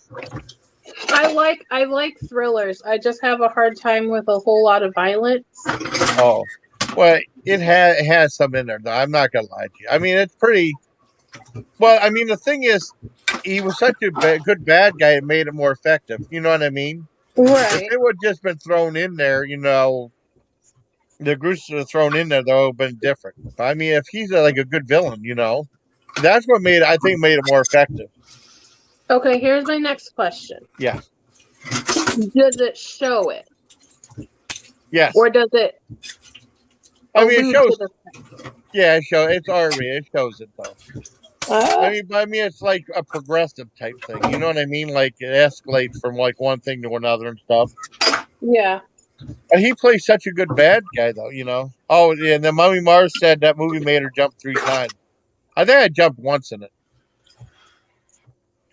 I like thrillers. I just have a hard time with a whole lot of violence. Oh, well, it has some in there, though. I'm not gonna lie to you. I mean, it's pretty. Well, I mean, the thing is, he was such a good bad guy. It made it more effective. You know what I mean? Right. If it would just been thrown in there, the gruesome was thrown in there, though, would have been different. But, I mean, if he's like a good villain, that's what made it more effective. Okay, here's my next question. Yeah. Does it show it? Yes. Or does it? I mean, it shows. allude to Yeah, it's R-rated. It shows it though. the- I mean, it's like a progressive type thing. You know what I mean? Like it escalates from like one thing to another and stuff. yeah. But he plays such a good bad guy, though. Oh, yeah. And then Mummy Mars said that movie made her jump 3 times. I think I jumped once in it.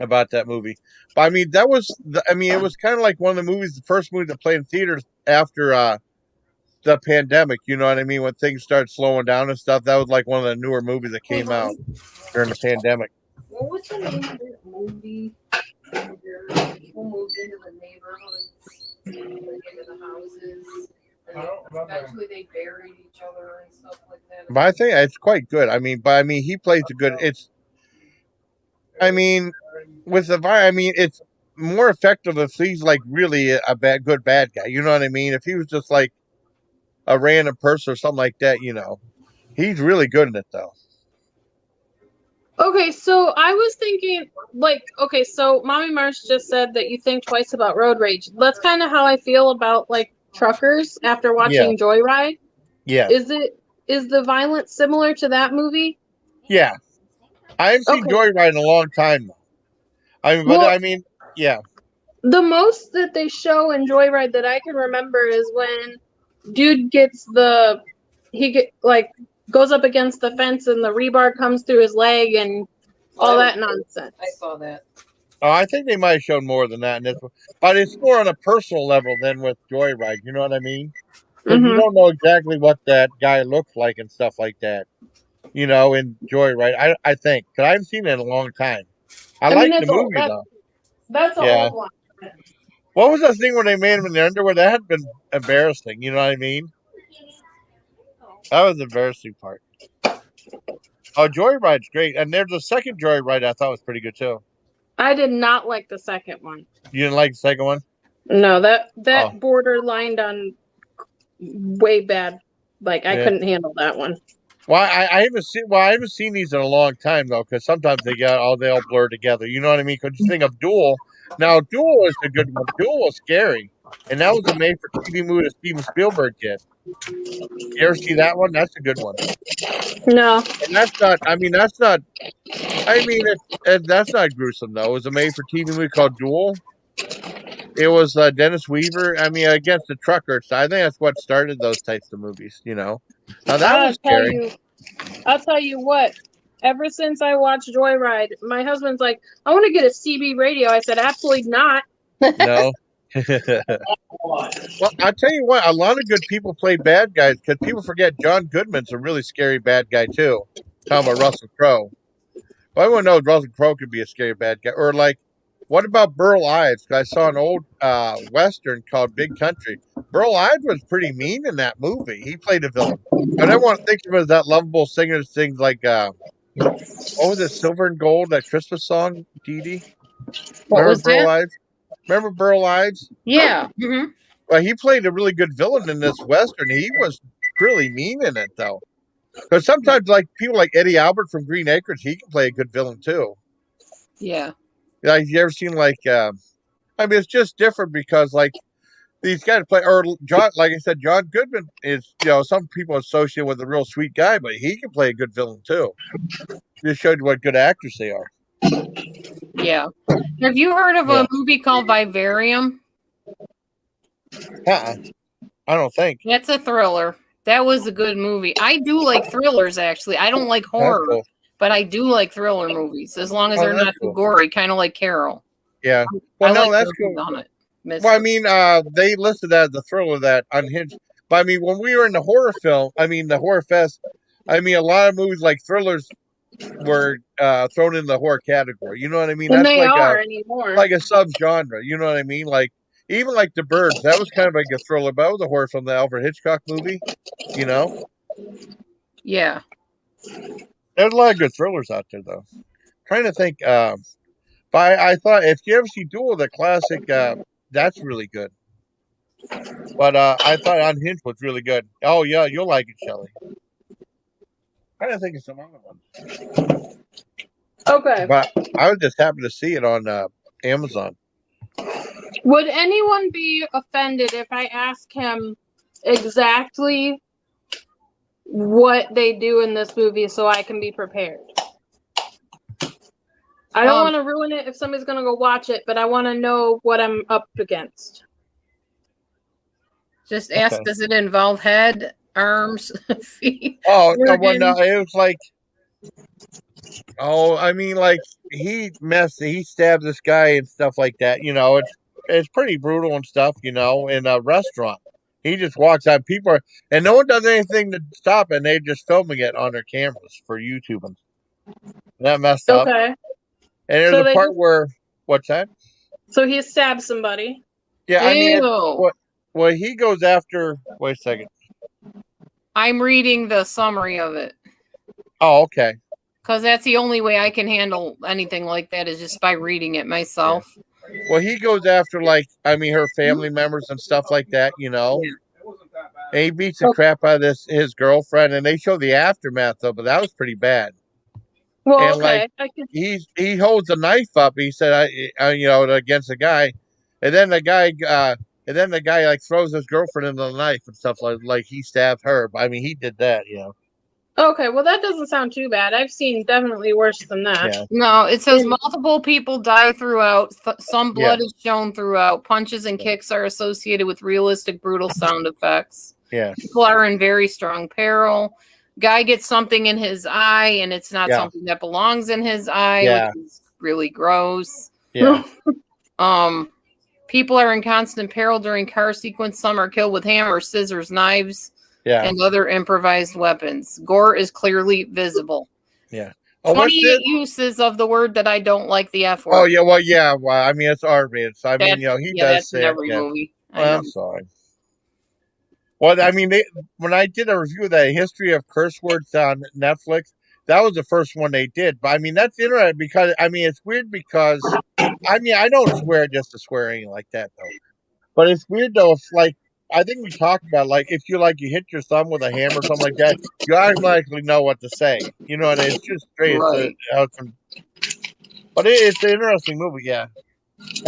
About that movie, but I mean, it was kind of like one of the first movie that played in theaters after the pandemic. You know what I mean? When things started slowing down and stuff, that was like one of the newer movies that came out during the pandemic. What was the name of that movie? Where people moved into the neighborhoods, into the houses, I don't and remember. eventually they buried each other and stuff like that. But I think it's quite good. I mean, he plays a good. It's more effective if he's like really a good bad guy. You know what I mean? If he was just like a random person or something like that, he's really good in it though. Okay, so I was thinking, so Mommy Mars just said that you think twice about road rage. That's kind of how I feel about like truckers after watching Joyride. Yeah. Is the violence similar to that movie? Yeah. I haven't seen Joyride in a long time though. Yeah. The most that they show in Joyride that I can remember is when dude gets goes up against the fence and the rebar comes through his leg and all that nonsense. I saw that. Oh, I think they might have shown more than that in this one. But it's more on a personal level than with Joyride. You know what I mean? Because you Hmm. don't know exactly what that guy looks like and stuff like that. You know, in Joyride, I think. Because I haven't seen it in a long time. I I mean, like the it's old. movie, though. That's an Yeah. old one. What was that thing when they made him in the underwear? That had been embarrassing. You know what I mean? That was the embarrassing part. Oh, Joyride's great. And there's a second Joyride I thought was pretty good, too. I did not like the second one. You didn't like the second one? No, that Oh. borderlined on way bad. Like I Yeah. couldn't handle that one. Well, I haven't seen these in a long time though, because sometimes they all blur together. You know what I mean? Because you think of Duel. Now, Duel is a good one. Duel was scary, and that was a made-for-TV movie that Steven Spielberg did. You ever see that one? That's a good one. No. And that's not. I mean, that's not. I mean, that's not gruesome though. It was a made-for-TV movie called Duel. It was Dennis Weaver. I mean, against the truckers. I think that's what started those types of movies. You know. Now that was scary. I'll tell you what. Ever since I watched Joyride, my husband's like, I want to get a CB radio. I said, absolutely not. No. Well, I'll tell you what, a lot of good people play bad guys because people forget John Goodman's a really scary bad guy too. Talking about Russell Crowe. Well, everyone knows Russell Crowe could be a scary bad guy. Or like, what about Burl Ives? 'Cause I saw an old Western called Big Country. Burl Ives was pretty mean in that movie. He played a villain. But everyone thinks of him as that lovable singer that sings like, what was it, Silver and Gold, that Christmas song, Dee Dee? What Remember was Burl that? Ives? Remember Burl Ives? Yeah. Hmm. Well, he played a really good villain in this Western. He was really mean in it, though. Because sometimes, like, people like Eddie Albert from Green Acres, he can play a good villain, too. Yeah. Like, you ever seen, like, I mean, it's just different because, like, these guys play, or John, like I said, John Goodman is, you know, some people associate with a real sweet guy, but he can play a good villain, too. Just showed you what good actors they are. Yeah. Have you heard of Yeah. a movie called Vivarium? I don't think. That's a thriller. That was a good movie. I do like thrillers, actually. I don't like horror, Cool. but I do like thriller movies as long as Oh, they're that's not too cool. gory, kind of like Carol. Yeah. I Well, no, like that's those cool. on it. Well, I mean, they listed that as the thriller that Unhinged. But I mean, when we were in the horror film, I mean, the horror fest, I mean, a lot of movies like thrillers were thrown in the horror category. You know what I mean? And That's they are anymore. like a subgenre. You know what I mean? Like even like The Birds, that was kind of like a thriller, but it was a horror from the Alfred Hitchcock movie. You know, Yeah. there's a lot of good thrillers out there, though. Trying to think. But I thought if you ever see Duel, the classic, that's really good. But I thought Unhinged was really good. Oh yeah, you'll like it, Shelley. Trying to think of some other ones. Okay. But I was just happy to see it on Amazon. Would anyone be offended if I ask him exactly what they do in this movie so I can be prepared? I don't want to ruin it if somebody's going to go watch it, but I want to know what I'm up against. Just ask, Okay. does it involve head, arms, feet? Oh no, well, organs? no, it was like, oh, I mean, like he stabbed this guy and stuff like that. You know, it's pretty brutal and stuff. You know, in a restaurant, he just walks out. People are, and no one does anything to stop it. And they're just filming it on their cameras for YouTube. And that messed up. Okay. And there's So a they part just- where, what's that? So he stabbed somebody. Yeah, I mean, Ew. well, he goes after. Wait a second. I'm reading the summary of it Oh, okay. because that's the only way I can handle anything like that is just by reading it myself. Well, he goes after like, I mean, her family members and stuff like that. You know. Yeah. It wasn't that bad. And he beats the crap out of his girlfriend, and they show the aftermath of it. That was pretty bad. Well, And, okay. like, he holds a knife up. He said, you know, against the guy, and then the guy like throws his girlfriend into the knife and stuff like he stabbed her. I mean, he did that, you know. Okay, well, that doesn't sound too bad. I've seen definitely worse than that. Yeah. No, it says multiple people die throughout. Some blood is shown throughout. Punches and kicks are associated with realistic, brutal sound effects. Yeah. People are in very strong peril. guy gets something in his eye and it's not Yeah. something that belongs in his eye, Yeah. which is really gross. Yeah. People are in constant peril during car sequence. Some are killed with hammers, scissors, knives, Yeah. and other improvised weapons. Gore is clearly visible. Yeah. Oh, what's 28 this? uses of the word that I don't like, the F word. Oh, yeah. Well, yeah. Well, I mean, it's R-rated. So, I mean, he does that's say in it. every Yeah. movie. I Well, know. I'm sorry. Well, I mean, when I did a review of the history of curse words on Netflix, that was the first one they did. But I mean, that's interesting because I mean, it's weird because I mean, I don't swear just to swear or anything like that though. But it's weird though. If like I think we talked about like if you hit your thumb with a hammer or something like that, you automatically know what to say. You know, and it's just straight. Right. But it's an interesting movie. Yeah.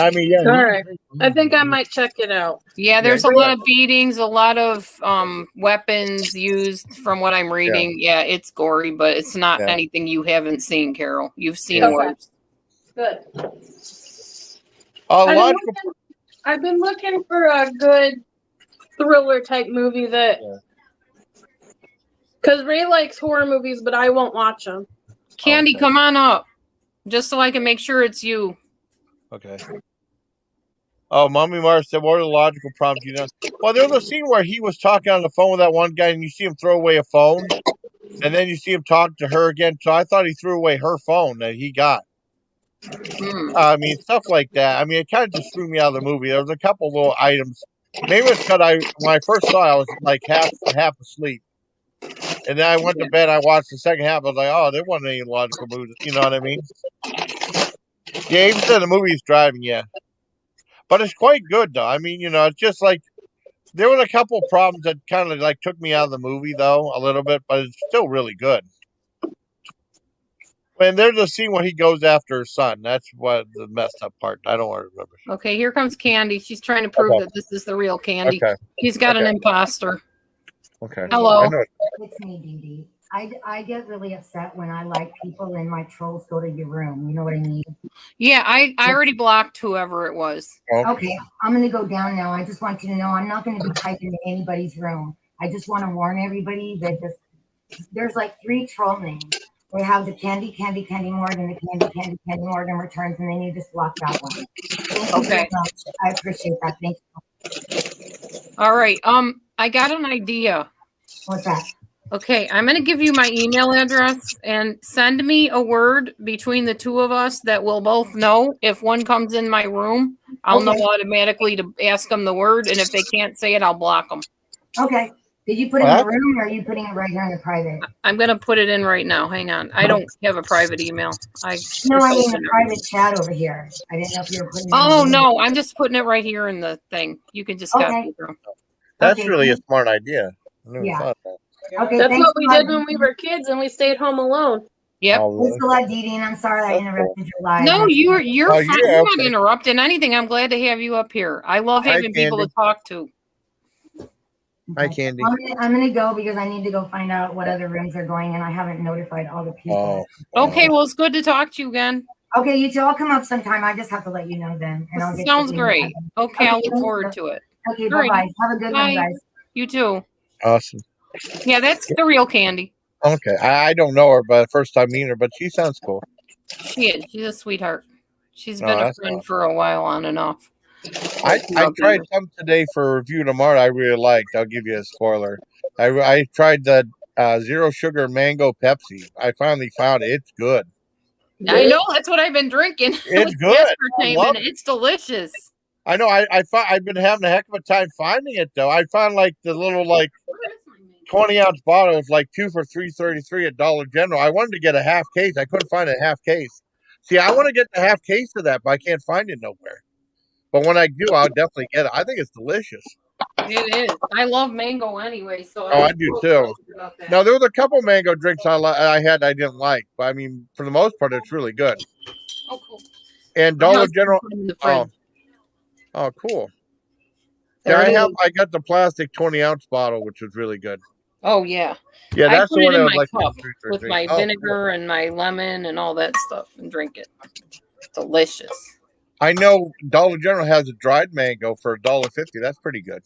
I mean, yeah. All right. I think I might check it out. Yeah, there's Yeah, a lot of beatings, a lot of weapons used from what I'm reading. Yeah, it's gory, but it's not Yeah. anything you haven't seen, Carol. You've seen Yeah. worse. Good. A logical. I've been looking for a good thriller type movie that. Because Ray likes horror movies, but I won't watch them. Candy, Okay. come on up. Just so I can make sure it's you. Okay. Oh, Mommy Mars said, what are the logical problems? Well, there was a scene where he was talking on the phone with that one guy, and you see him throw away a phone, and then you see him talk to her again. So I thought he threw away her phone that he got. I mean, stuff like that. I mean, it kind of just threw me out of the movie. There was a couple little items. Maybe it's because when I first saw it, I was like half asleep. And then I went to bed, I watched the second half, I was like, oh, there wasn't any logical moves. You know what I mean? Yeah, even though the movie's driving, yeah. But it's quite good, though. I mean, it's just like there were a couple of problems that kind of like took me out of the movie, though, a little bit, but it's still really good. And there's a scene where he goes after her son. That's what the messed up part. I don't want to remember. Okay, here comes Candy. She's trying to prove that this is the real Candy. Okay. He's got an imposter. Okay. Hello. It's me, Dee Dee. I get really upset when I like people and my trolls go to your room. You know what I mean? Yeah, I already blocked whoever it was. Okay, I'm going to go down now. I just want you to know I'm not going to be typing in anybody's room. I just want to warn everybody that there's like 3 troll names. We have the Candy Morgan, the Candy Morgan returns, and then you just block that one. Thank you very much. I appreciate that. Thank you. All right. I got an idea. What's that? Okay, I'm going to give you my email address and send me a word between the two of us that we'll both know. If one comes in my room, I'll know automatically to ask them the word, and if they can't say it, I'll block them. Okay. Did you put it in the room, or are you putting it right here in the private? I'm going to put it in right now. Hang on. I don't have a private email. I mean the private chat over here. I didn't know if you were putting it Oh, no. I'm just putting it right here in the thing. You can just copy it through. That's really a smart idea. I never thought that. Okay, that's what we did when we were kids and we stayed home alone. Yep. Thanks a lot, Dee Dee, and I'm sorry I interrupted your live. No, you're fine. You're not interrupting anything. I'm glad to have you up here. I love having people to talk to. Hi, Candy. I'm gonna go because I need to go find out what other rooms are going, and I haven't notified all the people. Okay, well, it's good to talk to you again. Okay, you two, I'll come up sometime. I just have to let you know then. And I'll get Sounds great. Okay, I'll look forward to it. Okay, bye-bye. Have a good one, guys. You too. Awesome. Yeah, that's the real Candy. Okay, I don't know her, but first time meeting her, but she sounds cool. She is. She's a sweetheart. She's been a friend for a while on and off. I tried some today for review tomorrow. I really liked. I'll give you a spoiler. I tried the zero sugar mango Pepsi. I finally found it. It's good. I know. That's what I've been drinking. It's good. It's delicious. I know. I've been having a heck of a time finding it though. I found like the little 20-ounce bottles, like 2 for $3.33 at Dollar General. I wanted to get a half case. I couldn't find a half case. See, I want to get the half case of that, but I can't find it nowhere. But when I do, I'll definitely get it. I think it's delicious. It is. I love mango anyway, so I do too. Now there was a couple mango drinks I had I didn't like, but I mean, for the most part, it's really good. Oh, cool. And Dollar General. Oh, cool. Yeah, I got the plastic 20-ounce bottle, which was really good. Oh yeah. Yeah, that's the one I would like cup with my vinegar and my lemon and all that stuff, and drink it. Delicious. I know Dollar General has a dried mango for $1.50. That's pretty good.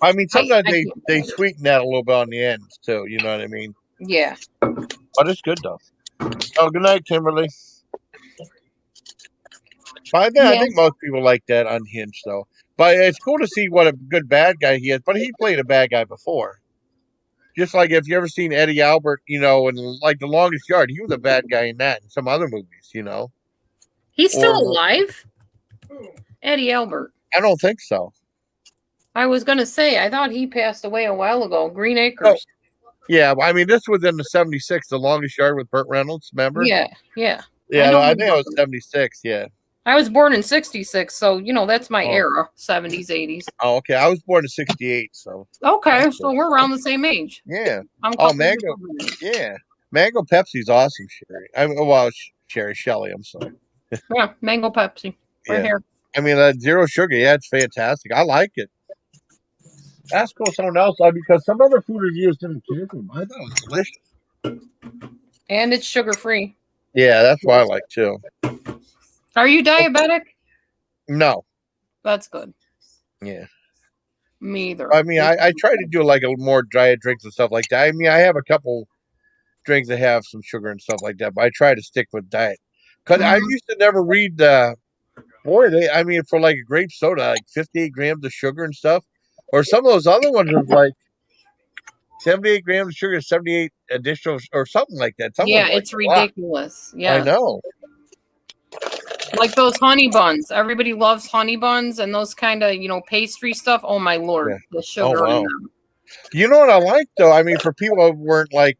I mean, sometimes I they can't they find it. sweeten that a little bit on the ends too. You know what I mean? Yeah. But it's good though. Oh, good night, Kimberly. But I Yeah. think most people like that unhinged though. But it's cool to see what a good bad guy he is. But he played a bad guy before. Just like if you ever seen Eddie Albert, in like The Longest Yard, he was a bad guy in that and some other movies. He's still Or alive? Eddie Albert. I don't think so. I was going to say, I thought he passed away a while ago. Green No, Acres. yeah, I mean this was in the '76, The Longest Yard with Burt Reynolds. Remember? Yeah. I Yeah, know. I think it was '76. Yeah. I was born in 66, so, that's my Oh, era, 70s, 80s. oh, okay. I was born in '68, so Okay, that's so good. we're around the same age. Yeah. I'm a Oh, couple years mango. older than you. Yeah, mango Pepsi's awesome, Sherry. Sherry Shelley. I'm sorry. Yeah, mango Pepsi. Right Yeah. here. I mean, zero sugar. Yeah, it's fantastic. I like it. Ask someone else because some other food reviews didn't care for them. I thought it was delicious. And it's sugar-free. Yeah, that's what I like too. Are you diabetic? No. That's good. Yeah. Me either. I mean, I try to do like a more diet drinks and stuff like that. I mean, I have a couple drinks that have some sugar and stuff like that, but I try to stick with diet. Because I Mhm. used to never read the, I mean, for like a grape soda, like 58 grams of sugar and stuff. Or some of those other ones was like 78 grams of sugar, 78 additional, or something like that. Some Yeah, was like it's a lot. ridiculous. I Yeah. know. Like those honey buns. Everybody loves honey buns and those kind of, pastry stuff. Oh my Lord, Yeah. the Oh, sugar in wow. them. You know what I like, though? I mean, for people who weren't like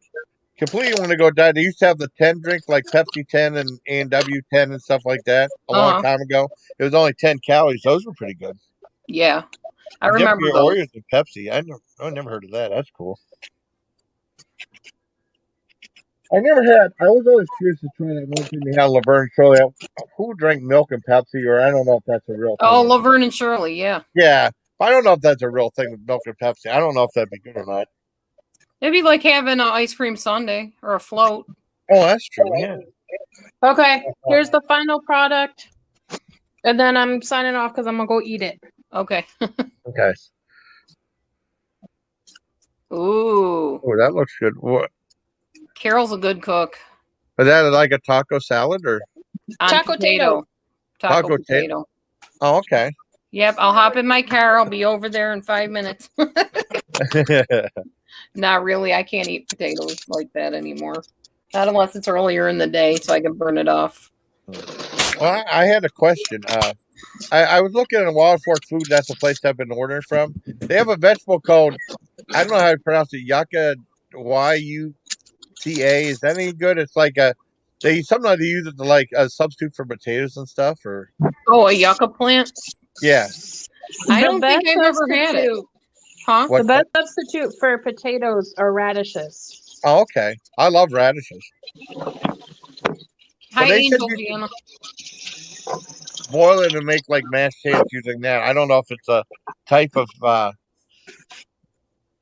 completely want to go diet, they used to have the 10 drink, like Pepsi 10 and A&W 10 and stuff like that a long time ago. It was only 10 calories. Those were pretty good. Yeah. I Dip remember your those. Oreos in Pepsi. I never heard of that. That's cool. I was always curious to try that one thing they had Laverne Shirley. Who drank milk and Pepsi, or I don't know if that's a real thing. Oh, or not. Laverne and Shirley, yeah. Yeah. I don't know if that's a real thing with milk and Pepsi. I don't know if that'd be good or not. It'd be like having an ice cream sundae or a float. Oh, that's true. Yeah. Okay, here's the final product. And then I'm signing off because I'm going to go eat it. Okay. Okay. Ooh. Oh, that looks good. What? Carol's a good cook. Is that like a taco salad or On Taco potato. Taco Taco potato. Oh, okay. Yep, I'll hop in my car. I'll be over there in 5 minutes. Not really. I can't eat potatoes like that anymore. Not unless it's earlier in the day so I can burn it off. Well, I had a question. I was looking at Wild Fork Food. That's the place I've been ordering from. They have a vegetable called, I don't know how to pronounce it, yucca, Y-U-C-A. Is that any good? It's like sometimes they use it to like a substitute for potatoes and stuff. Or Oh, a yucca plant? yeah. I The don't think best I've ever had it. substitute- Huh? What? The best substitute for potatoes are radishes. Oh, okay. I love radishes. Hi, they said Angel you Gianna. Boil it and make like mashed potatoes using that. I don't know if it's a type of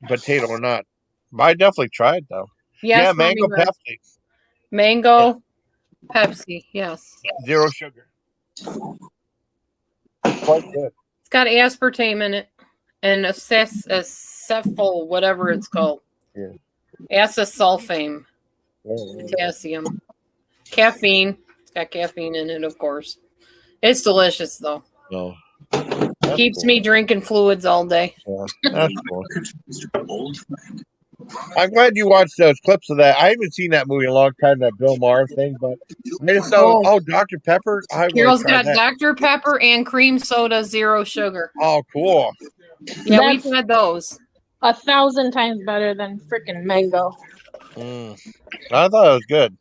potato or not. But I definitely tried though. Yes, Yeah, Mommy mango Rose. Pepsi, Mango, Pepsi, yes. zero sugar. Quite good. It's got aspartame in it and acephal, whatever it's called. Yeah. Acesulfame, Yeah. potassium, caffeine. It's got caffeine in it, of course. It's delicious though. No. Keeps Cool. me drinking fluids all day. Yeah, that's cool. I'm glad you watched those clips of that. I haven't seen that movie in a long time, that Bill Maher thing, but I just saw, Dr. Pepper. I want Carol's to try got that. Dr. Pepper and cream soda, zero sugar. Oh, cool. Yeah, That's- we've had those. 1,000 times better than freaking mango. I thought it was good.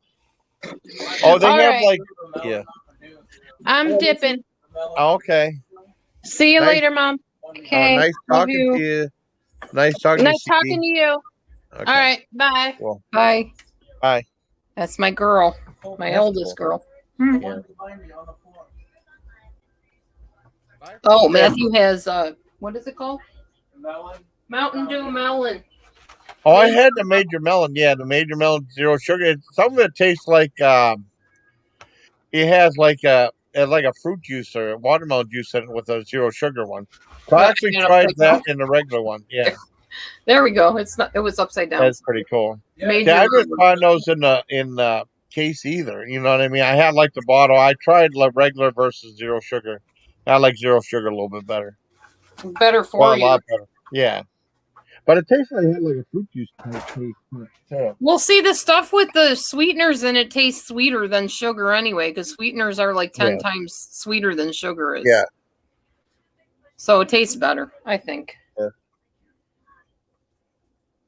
Oh, they All have right. like, yeah. I'm dipping. Oh, okay. See you Nice. later, Mom. Okay. Nice love talking you. to you. Nice talking Nice to you. talking to you. Okay. All right, bye. Cool. Bye. Bye. That's my girl, my That's eldest cool. girl. Yeah. Oh, Matthew has what is it called? Melon. Mountain Dew melon. Oh, I had the Major Melon. Yeah, the Major Melon zero sugar. Some of it tastes like it has like a fruit juice or a watermelon juice in it with a zero sugar one. So I But actually got tried upside that down. in the regular one. Yeah, There we go. It's not. It was upside down. that's pretty cool. Major. Yeah, I didn't find those in the case either. You know what I mean? I had like the bottle. I tried the regular versus zero sugar. I like zero sugar a little bit better. Better for Well, a you. lot better. Yeah, but it tastes like it had like a fruit juice type taste to it too. Well, see, the stuff with the sweeteners in it tastes sweeter than sugar anyway, because sweeteners are like 10 Yeah. times sweeter than sugar is. Yeah. So it tastes better, I think. Yeah.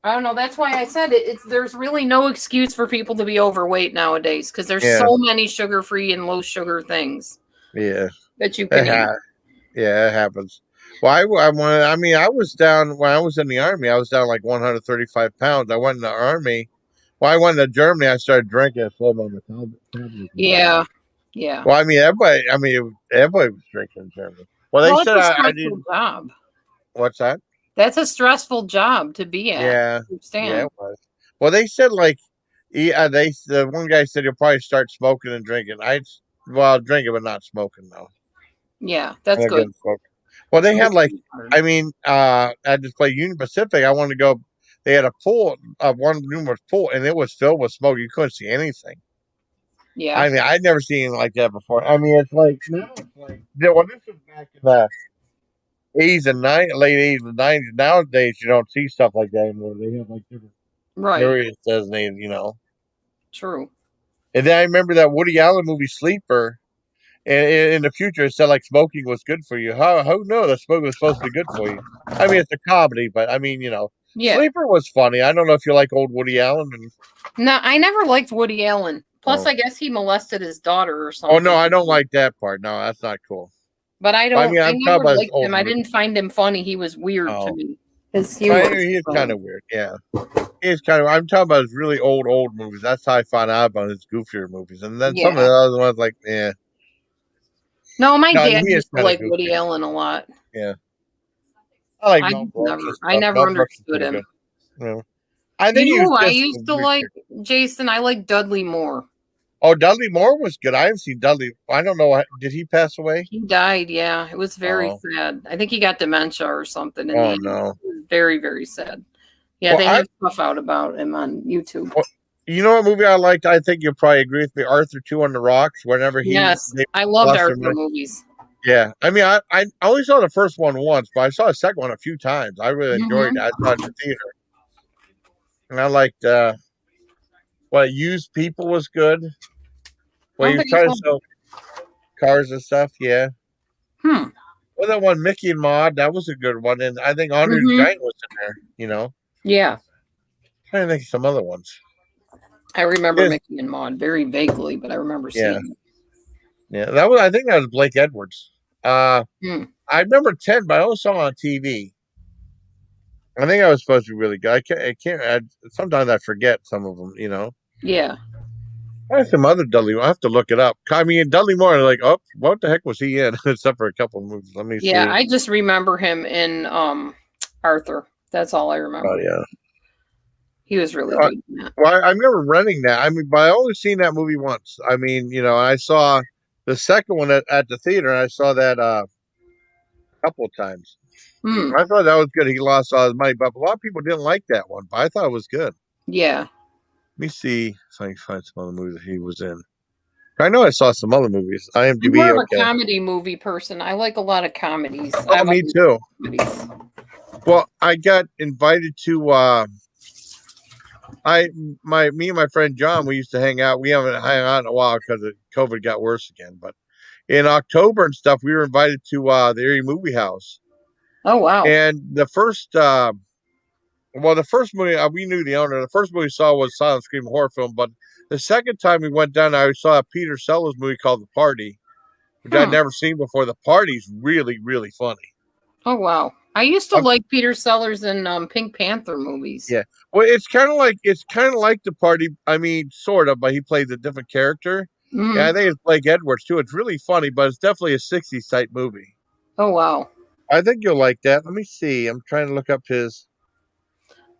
I don't know. That's why I said it. There's really no excuse for people to be overweight nowadays because there's Yeah. so many sugar-free and low sugar things Yeah. that you can eat. Yeah, it happens. Well, I mean, I was down when I was in the army. I was down like 135 pounds. I went in the army. Well, I went to Germany. I started drinking. I slowed my metabolism. Yeah. Yeah. Well, I mean, everybody was drinking in Germany. Well, they Well, said it's a I stressful didn't. job. What's that? That's a stressful job to be at. Yeah. Understand? Yeah, it was. Well, they said like, the one guy said he'll probably start smoking and drinking. Drinking but not smoking though. Yeah, that's And good. again, smoking. Well, they had like, Hard. I mean, at this place Union Pacific, I wanted to go. They had a pool, one room was pool, and it was filled with smoke. You couldn't see anything. Yeah. I mean, I'd never seen anything like that before. I mean, it's like now it's like, well, this was back in the late 80s and 90s. Nowadays, you don't see stuff like that anymore. They have like different Right. areas designated, you know. True. And then I remember that Woody Allen movie Sleeper. And in the future, it said like smoking was good for you. Who knows that smoking was supposed to be good for you? I mean, it's a comedy, but I mean, you know, Yeah. Sleeper was funny. I don't know if you like old Woody Allen. No, I never liked Woody Allen. Plus, Oh. I guess he molested his daughter or something. Oh no, I don't like that part. No, that's not cool. But I don't. I mean, I'm talking never about his liked old him. I movie. didn't find him funny. He was weird to Oh. me. His humor. He is kind of weird. Yeah, he's kind of. I'm talking about his really old movies. That's how I found out about his goofier movies. And then some of Yeah. the other ones, like, yeah. No, my No, dad he is used to kinda like goofy. Woody Allen a lot. Yeah. I like I Mel just Brooks never- and I stuff. never Mel Brooks is understood pretty him. good. Yeah. I think he You know was who I just used to weird like, kid. Jason? I like Dudley Moore. Oh, Dudley Moore was good. I haven't seen Dudley. I don't know. Did he pass away? He died. Yeah, it was very Oh. sad. I think he got dementia or something. In Oh, the end. no. It was very, very sad. Yeah, Well, they have stuff out about him on YouTube. Well, you know what movie I liked? I think you'll probably agree with me. Arthur 2 on the Rocks. Whenever Yes, they I loved lost their Arthur money. movies. Yeah, I mean, I only saw the first one once, but I saw the second one a few times. I really enjoyed it. I saw it in the theater, and I liked Used People was good. Where you try to sell cars and stuff. Yeah. Hmm. Well, that one Mickey and Maude, that was a good one, and I think Andre the Giant was in there. You know, Yeah, I think some other ones. I remember Yes. Mickey and Maude very vaguely, but I remember Yeah. seeing it. Yeah, I think that was Blake Edwards. I remember 10, but I only saw it on TV. I think I was supposed to be really good. Sometimes I forget some of them, you know. Yeah. There's some other Dudley. I have to look it up. I mean, Dudley Moore, like, oh, what the heck was he in? Except for a couple of movies. Let me see. Yeah, I just remember him in Arthur. That's all I remember. Oh, yeah. He was really good in that. Well, I remember renting that. I mean, but I only seen that movie once. I mean, you know, I saw the second one at the theater, and I saw that a couple of times. I thought that was good. He lost all his money, but a lot of people didn't like that one. But I thought it was good. Yeah. Let me see if I can find some other movies he was in. I know I saw some other movies. I'm IMDb. more of Okay. a comedy movie person. I like a lot of comedies. Oh, me too. Comedies. Well, I got invited to me and my friend John, we used to hang out. We haven't hung out in a while because COVID got worse again. But in October and stuff, we were invited to the Erie Movie House. Oh wow! And the first movie we knew the owner. The first movie we saw was Silent Scream horror film. But the second time we went down, I saw a Peter Sellers movie called The Party, which I'd never seen before. The Party's really, really funny. Oh wow! I used to like Peter Sellers in Pink Panther movies. Yeah. Well, it's kind of like The Party. I mean, sort of, but he plays a different character. Mm-hmm. Yeah, I think it's Blake Edwards too. It's really funny, but it's definitely a 60s type movie. Oh wow! I think you'll like that. Let me see. I'm trying to look up his.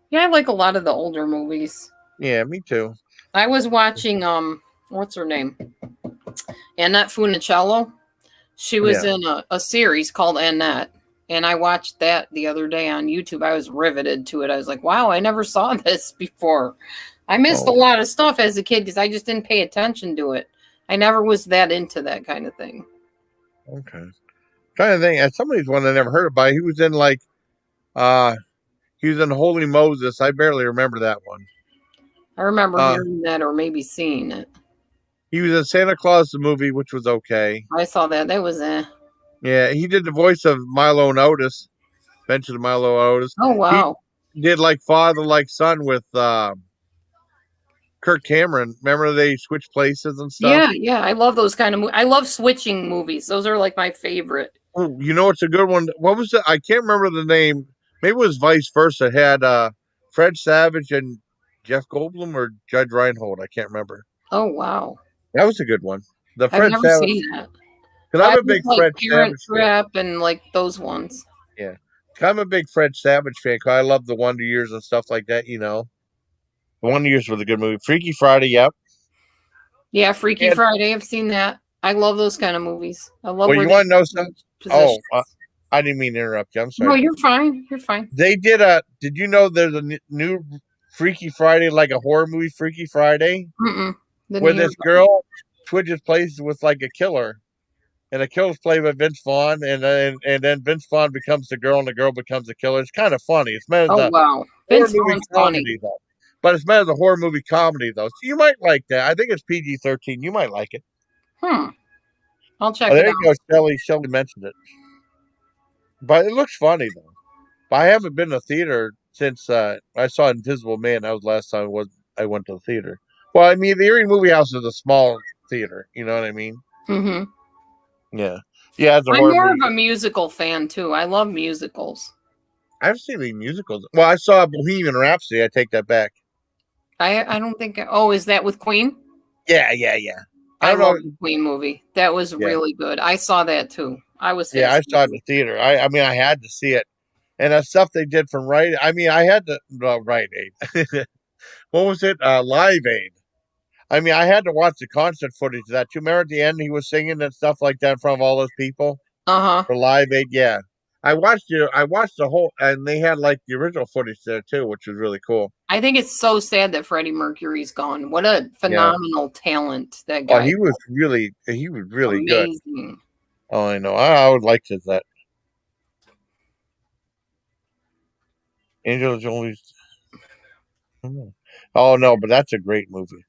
Yeah, I like a lot of the older movies. Yeah, me too. I was watching what's her name? Annette Funicello. She was in a series called Annette, And I watched that the other day on YouTube. I was riveted to it. I was like, wow, I never saw this before. I missed a Oh. lot of stuff as a kid because I just didn't pay attention to it. I never was that into that kind of thing. Okay. Trying to think. Somebody's one I never heard about. He was in like he was in Holy Moses. I barely remember that one. I remember Uh, hearing that or maybe seeing it. He was in Santa Claus the movie, which was okay. I saw that. That was Yeah, he did the voice of Milo and Otis. Adventures of Milo and Otis. Oh, wow. He did like father like son with Kirk Cameron. Remember they switched places and stuff? Yeah. I love those kind of movies. I love switching movies. Those are like my favorite. Oh, you know it's a good one. What was it? I can't remember the name. Maybe it was vice versa. It had Fred Savage and Jeff Goldblum or Judge Reinhold. I can't remember. Oh, wow. That was a good one. The I've Fred never Savage. seen that. Because I'm I a big like Fred Parent Savage fan. Trap and like those ones. Yeah. I'm a big Fred Savage fan because I love the Wonder Years and stuff like that, you know. The Wonder Years was a good movie. Freaky Friday, yep. Yeah, Freaky And- Friday. I've seen that. I love those kind of movies. I love Well, where you they want to know something? possessions. I didn't mean to interrupt you. I'm No, sorry. you're fine. You're fine. They did did you know there's a new Freaky Friday, like a horror movie, Freaky Friday, Mm-mm. Didn't where hear this about girl switches places with like a killer, and the killer's played by Vince Vaughn, and then Vince Vaughn becomes the girl, and the girl becomes the killer. It's kind of funny. It's meant it. as Oh, a wow. horror Vince movie Vaughn's comedy funny. though, but it's meant as a horror movie comedy though. So you might like that. I think it's PG-13. You might like it. I'll check Oh, it there out. you go, Shelly mentioned it, but it looks funny though. But I haven't been to theater since I saw Invisible Man. That was the last time I went to the theater. Well, I mean, the Erie Movie House is a small theater. You know what I mean? Mm-hmm. Yeah, yeah. It's a I'm horror more movie. of a musical fan too. I love musicals. I've seen the musicals. Well, I saw Bohemian Rhapsody. I take that back. I don't think. Oh, is that with Queen? Yeah. I I don't know. love the Queen movie. That was Yeah. really good. I saw that too. I was Yeah, I fascinated. saw it in the theater. I mean, I had to see it, and that stuff they did from Rite. I mean, I had to Rite Aid. What was it? Live Aid. I mean, I had to watch the concert footage of that too. Remember at the end he was singing and stuff like that in front of all those people Uh-huh. for Live Aid. Yeah, I watched it. I watched the whole, and they had like the original footage there too, which was really cool. I think it's so sad that Freddie Mercury's gone. What a phenomenal talent that Oh, guy. he was really good. Amazing. Oh, I know. I would like to that. Angel Jolie's. Oh no, but that's a great movie.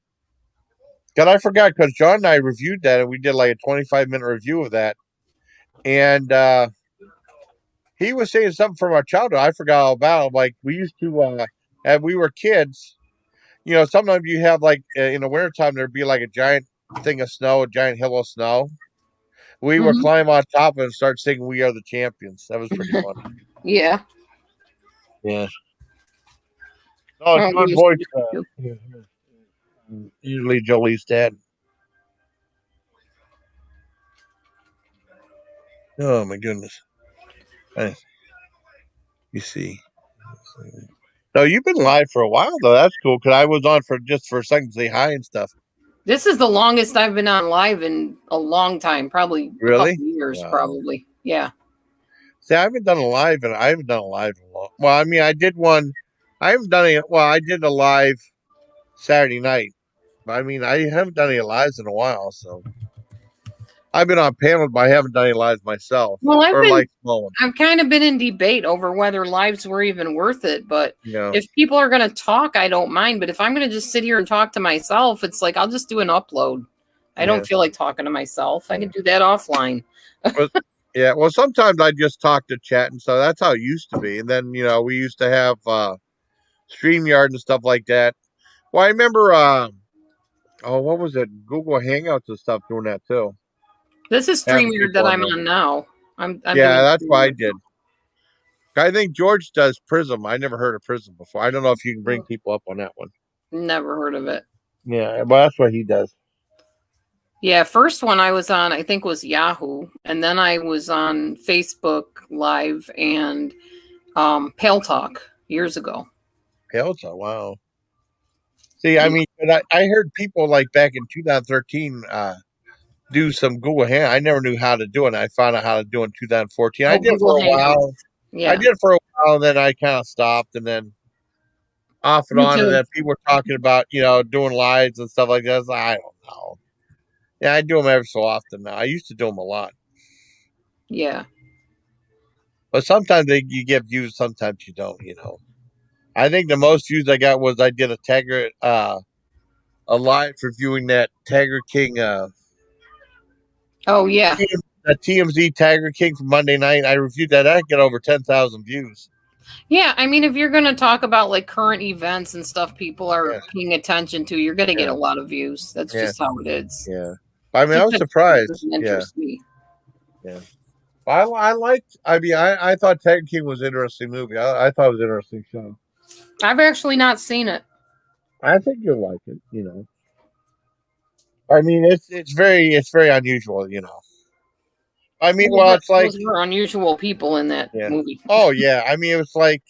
God, I forgot because John and I reviewed that, and we did like a 25-minute review of that, and he was saying something from our childhood. I forgot all about it. Like we used to, as we were kids, you know, sometimes you have like in the wintertime there'd be like a giant thing of snow, a giant hill of snow. We would Mhm. climb on top of it and start singing "We Are the Champions." That was pretty funny. Yeah. Yeah. Oh, Oh, John we Boyd, used to- usually Jolie's dad. Oh my goodness. You see. No, you've been live for a while though. That's cool because I was on for just for a second to say hi and stuff. This is the longest I've been on live in a long time. Probably a Really? couple years, Wow. probably. Yeah. See, I haven't done a live, and I haven't done a live in a long. Well, I mean, I did one. I haven't done any. Well, I did a live Saturday night. But I mean, I haven't done any lives in a while. So I've been on panels, but I haven't done any lives myself. Well, or like small ones. I've kind of been in debate over whether lives were even worth it. But You know. if people are going to talk, I don't mind. But if I'm going to just sit here and talk to myself, it's like I'll just do an upload. I Yeah. don't feel like talking to myself. I can do that offline. Yeah, well, sometimes I just talk to chat, and so that's how it used to be. And then we used to have StreamYard and stuff like that. Well, I remember. What was it? Google Hangouts and stuff doing that too. This is Having StreamYard people that I'm there. on now. I'm Yeah, doing that's what I StreamYard. did. I think George does Prism. I never heard of Prism before. I don't know if you can bring people up on that one. Never heard of it. Yeah, but that's what he does. Yeah, first one I was on, I think, was Yahoo, and then I was on Facebook Live and Pale Talk years ago. Pelta, wow. See, I mean, but I heard people like back in 2013 do some Google Hand. I never knew how to do it. And I found out how to do it in 2014. I Oh, did it for Google a while. Hangouts. I Yeah, did it for a while, and then I kind of stopped, and then off and me on, and too. then people were talking about doing lives and stuff like that. I was like, I don't know. Yeah, I do them every so often now. I used to do them a lot, Yeah. but sometimes you get views, sometimes you don't. I think the most views I got was I did a live reviewing that Tiger King, Oh yeah. that TMZ Tiger King from Monday night. I reviewed that. I got over 10,000 views. Yeah, I mean, if you're going to talk about like current events and stuff people are Yeah, paying attention to, you're going to get yeah, a lot of views. That's yeah, just how it is. yeah. I mean, It's I was just that surprised. doesn't Yeah, interest me. yeah. I liked. I mean, I thought Tiger King was an interesting movie. I thought it was an interesting show. I've actually not seen it. I think you'll like it. I mean, it's very unusual. I mean, well, it's like, Those were unusual people in that yeah. movie. Oh yeah. I mean, it was like,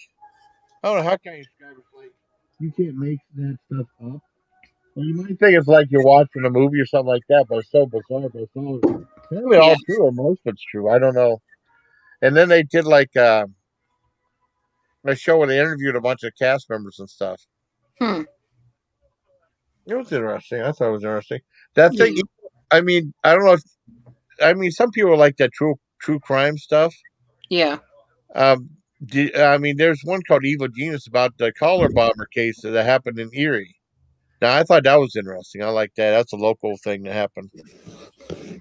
I don't know how can I describe it. It's like you can't make that stuff up. Well, you might think it's like you're watching a movie or something like that, but it's so bizarre. But it's all probably Yeah. all true, or most of it's true. I don't know. And then they did like a show where they interviewed a bunch of cast members and stuff. Hmm. It was interesting. I thought it was interesting. That thing. Yeah. I mean, I don't know if. I mean, some people like that true crime stuff. Yeah. Um, I mean, there's one called Evil Genius about the collar bomber case that happened in Erie. Now, I thought that was interesting. I like that. That's a local thing that happened.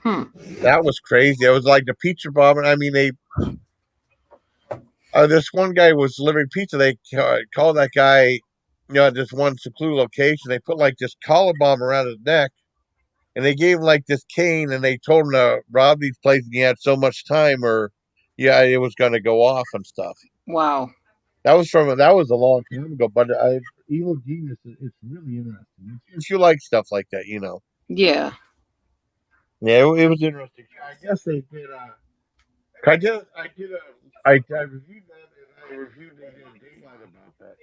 Hmm. That was crazy. It was like the pizza bomber. I mean, this one guy was delivering pizza. They called that guy, at this one secluded location. They put like this collar bomb around his neck, and they gave him like this cane, and they told him to rob these places. And he had so much time, or yeah, it was going to go off and stuff. Wow. That was a long time ago, but Evil Genius, it's really interesting. If you like stuff like that. Yeah. Yeah, it was interesting. I guess they did. I reviewed that, and I reviewed it in daylight about that.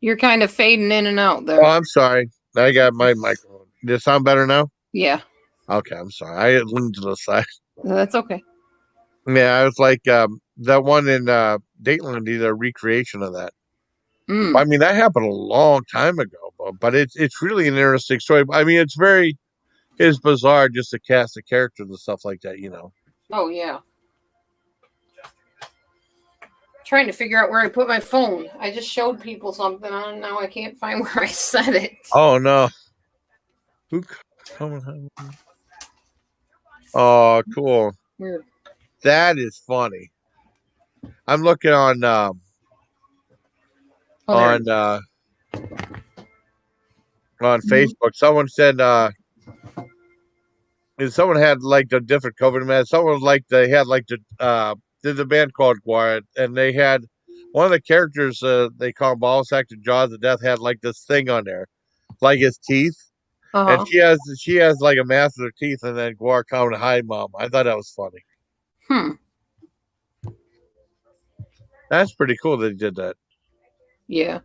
You're kind of fading in and out Oh, there. I'm sorry. I got my microphone. Does it sound better now? Yeah. Okay, I'm sorry. I leaned to the side. That's okay. Yeah, I was like that one in Dateland did a recreation of that. Mm. I mean, that happened a long time ago, but it's really an interesting story. I mean, it's bizarre just to cast the characters and stuff like that. Oh yeah. Trying to figure out where I put my phone. I just showed people something on, now I can't find where I set it. Oh no. Who? Oh, cool. Weird. That is funny. I'm looking on Oh, there. On Facebook. Someone said someone had like the different COVID masks. Someone was like they had like there's a band called Guard, and they had one of the characters they call him Ball Sack to Jaws of Death had like this thing on there, like his teeth. And Uh-huh. she has like a mask of her teeth, and then Guar coming to hide mom. I thought that was funny. Hmm. That's pretty cool that he did that. Yeah.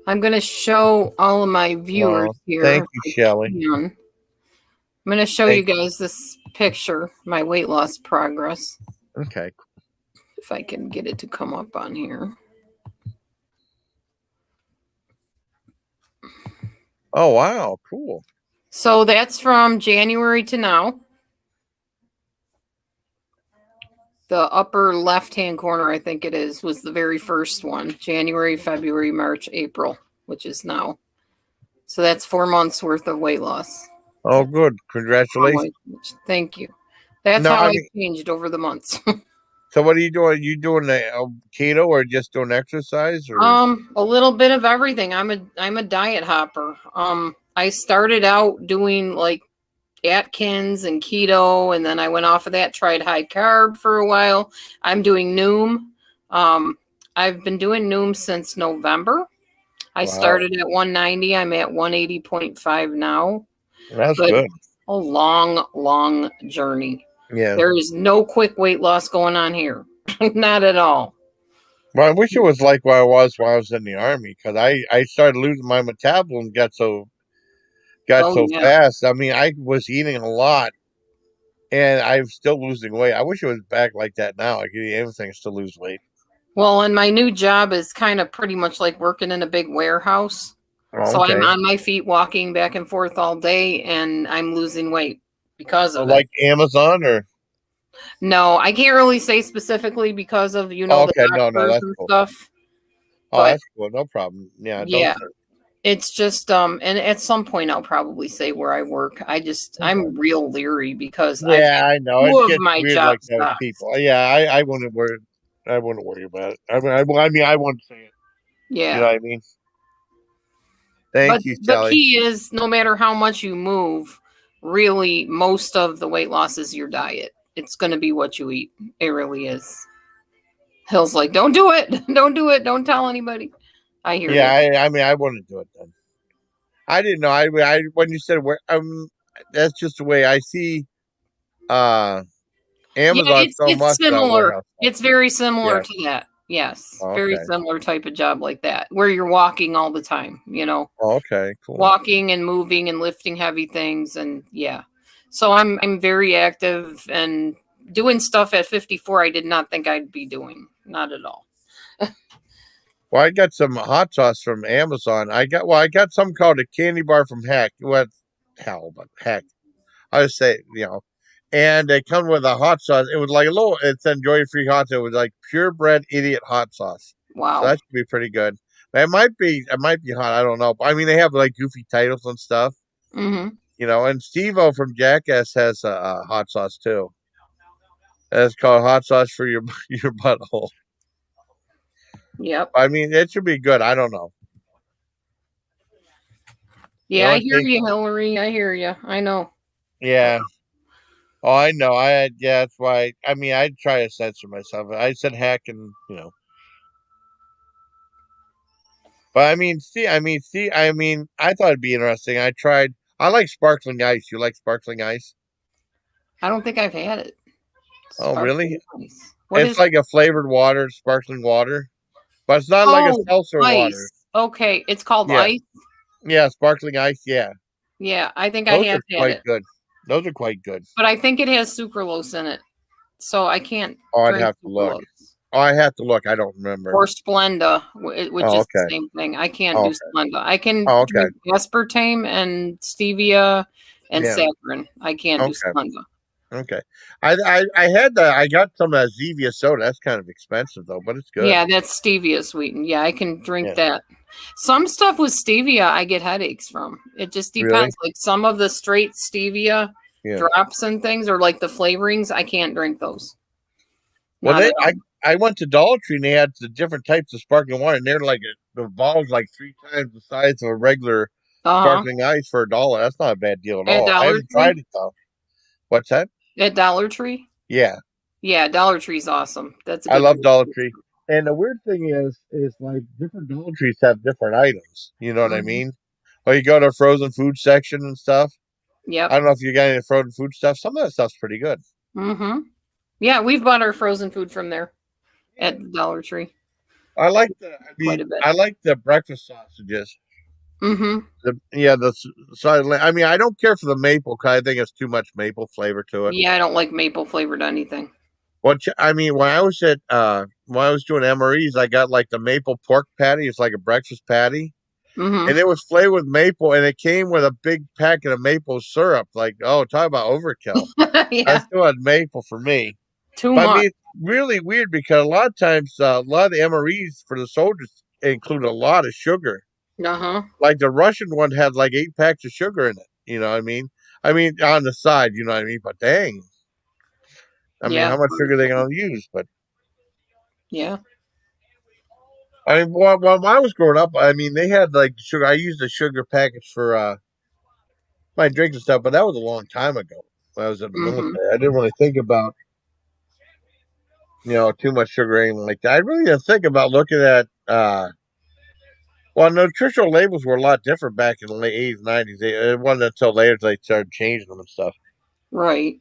I'm going to show all of my viewers here. Thank you, Shelley. I'm going to show you guys this picture, my weight loss progress. Okay. If I can get it to come up on here. Oh, wow. Cool. So that's from January to now. The upper left-hand corner, I think it is, was the very first one. January, February, March, April, which is now. So that's 4 months worth of weight loss. Oh, good. Congratulations. Thank you. That's No, how I I mean- changed over the months. So what are you doing? You doing a keto or just doing exercise? Or A little bit of everything. I'm a diet hopper. I started out doing like Atkins and keto, and then I went off of that, tried high carb for a while. I'm doing Noom. I've been doing Noom since November. I started at 190. I'm at 180.5 now. That's But good. a long journey. Yeah. There is no quick weight loss going on here. Not at all. Well, I wish it was like what I was when I was in the Army, because I started losing my metabolism, got so got Oh, so yeah. fast. I mean, I was eating a lot, and I'm still losing weight. I wish it was back like that now. I could eat everything and still lose weight. Well, and my new job is kind of pretty much like working in a big warehouse. So I'm Okay. on my feet walking back and forth all day, and I'm losing weight because So of it. like Amazon or No, I can't really say specifically because of, the okay, no, doctors that's and cool. stuff. Oh, But that's cool. No problem. Yeah, don't yeah, say. it's just and at some point I'll probably say where I work. I'm real leery because I've Yeah, had I know. It two of gets my weird like jobs that with stopped. people. Yeah, I wouldn't worry. I wouldn't worry about it. I mean, I wouldn't say it. You know Yeah. what I mean? Thank you, But Sally. key is no matter how much you move, really most of the weight loss is your diet. It's going to be what you eat. It really is. Hill's like, don't do it. Don't do it. Don't tell anybody. I hear Yeah, you. I mean, I wouldn't do it then. I didn't know. I when you said where, that's just the way I see uh Yeah, Amazon so it's much about similar. warehouse stuff. It's very similar Yeah. to that. Yes, Oh, very okay. similar type of job like that, where you're walking all the time. Oh, okay. Cool. Walking and moving and lifting heavy things, and yeah. So I'm very active and doing stuff at 54. I did not think I'd be doing. Not at all. Well, I got some hot sauce from Amazon. I got some called a candy bar from Heck. What hell, but Heck. I would say, and they come with a hot sauce. It was like a little. It's enjoy free hot sauce. It was like purebred idiot hot sauce. So Wow. that should be pretty good. But it might be hot. I don't know. But I mean, they have like goofy titles and stuff. Mm-hmm. And Steve-O from Jackass has a hot sauce too. It's called hot sauce for your your butthole. Yep. I mean, it should be good. I don't know. Yeah, I It hear tastes you, Hillary. I hear you. I know. yeah. Oh, I know. Yeah. That's why. I mean, I try to censor myself. I said heck, and. But I mean, I thought it'd be interesting. I tried. I like sparkling ice. You like sparkling ice? I don't think I've had it. Oh, really? Sparkling ice. What It's is? like a flavored water, sparkling water, but it's not like a Oh, seltzer water. ice. Okay, it's called Yeah, ice. yeah, sparkling ice. Yeah, Yeah, I think I those have are had quite it, good. Those are quite good. but I think it has sucralose in it, so I can't Oh, I'd drink have to look. sucralose. Oh, I have to look. I don't remember. Or Splenda, which Oh, is the okay. same thing. I can't Oh, do okay. Splenda. I can Oh, okay. drink aspartame and stevia and Yeah. saccharin. I can't do Okay. Splenda. Okay. I got some of that Zevia soda. That's kind of expensive though, but it's good. Yeah, that's stevia sweetened. Yeah, I can drink Yeah. that. Some stuff with stevia I get headaches from. It just Really? depends. Like some of the straight stevia Yeah. drops and things, or like the flavorings, I can't drink those. Well, Not at all. I went to Dollar Tree and they had the different types of sparkling water, and they're like the ball's like 3 times the size of a regular Uh-huh. sparkling ice for $1. That's not a bad deal at At all. I Dollar haven't Tree? tried it though. What's that? At Dollar Tree? Yeah, Yeah, Dollar Tree's awesome. That's a I good love Dollar place. Tree. And the weird thing is like different Dollar Trees have different items. You know what I Mhm. mean? Or you go to a frozen food section and stuff. I Yep. don't know if you got any frozen food stuff. Some of that stuff's pretty good. Mm-hmm. Yeah, we've bought our frozen food from there at the Dollar Tree I like quite a bit. I like the breakfast sausages. Mm-hmm. I mean, I don't care for the maple because I think it's too much maple flavor to it. Yeah, I don't like maple flavored anything. I mean, when I was when I was doing MREs, I got like the maple pork patty. It's like a breakfast patty, Mm-hmm. and it was flavored with maple, and it came with a big packet of maple syrup. Like, oh, talk about overkill. Yeah, That's too much maple for me. too But I much. mean, it's really weird because a lot of times, a lot of the MREs for the soldiers include a lot of sugar. Uh-huh. Like the Russian one had like 8 packs of sugar in it. You know what I mean? I mean, on the side, you know what I mean? But dang, I mean, Yeah. how much sugar are they going to use? But Yeah. I mean, when I was growing up, I mean, they had like sugar. I used the sugar packets for my drinks and stuff, but that was a long time ago when I was in the Mm-hmm. military. I didn't really think about, too much sugar or anything like that. I really didn't think about looking at, well, nutritional labels were a lot different back in the late 80s, 90s. It wasn't until later they started changing them and stuff. Right.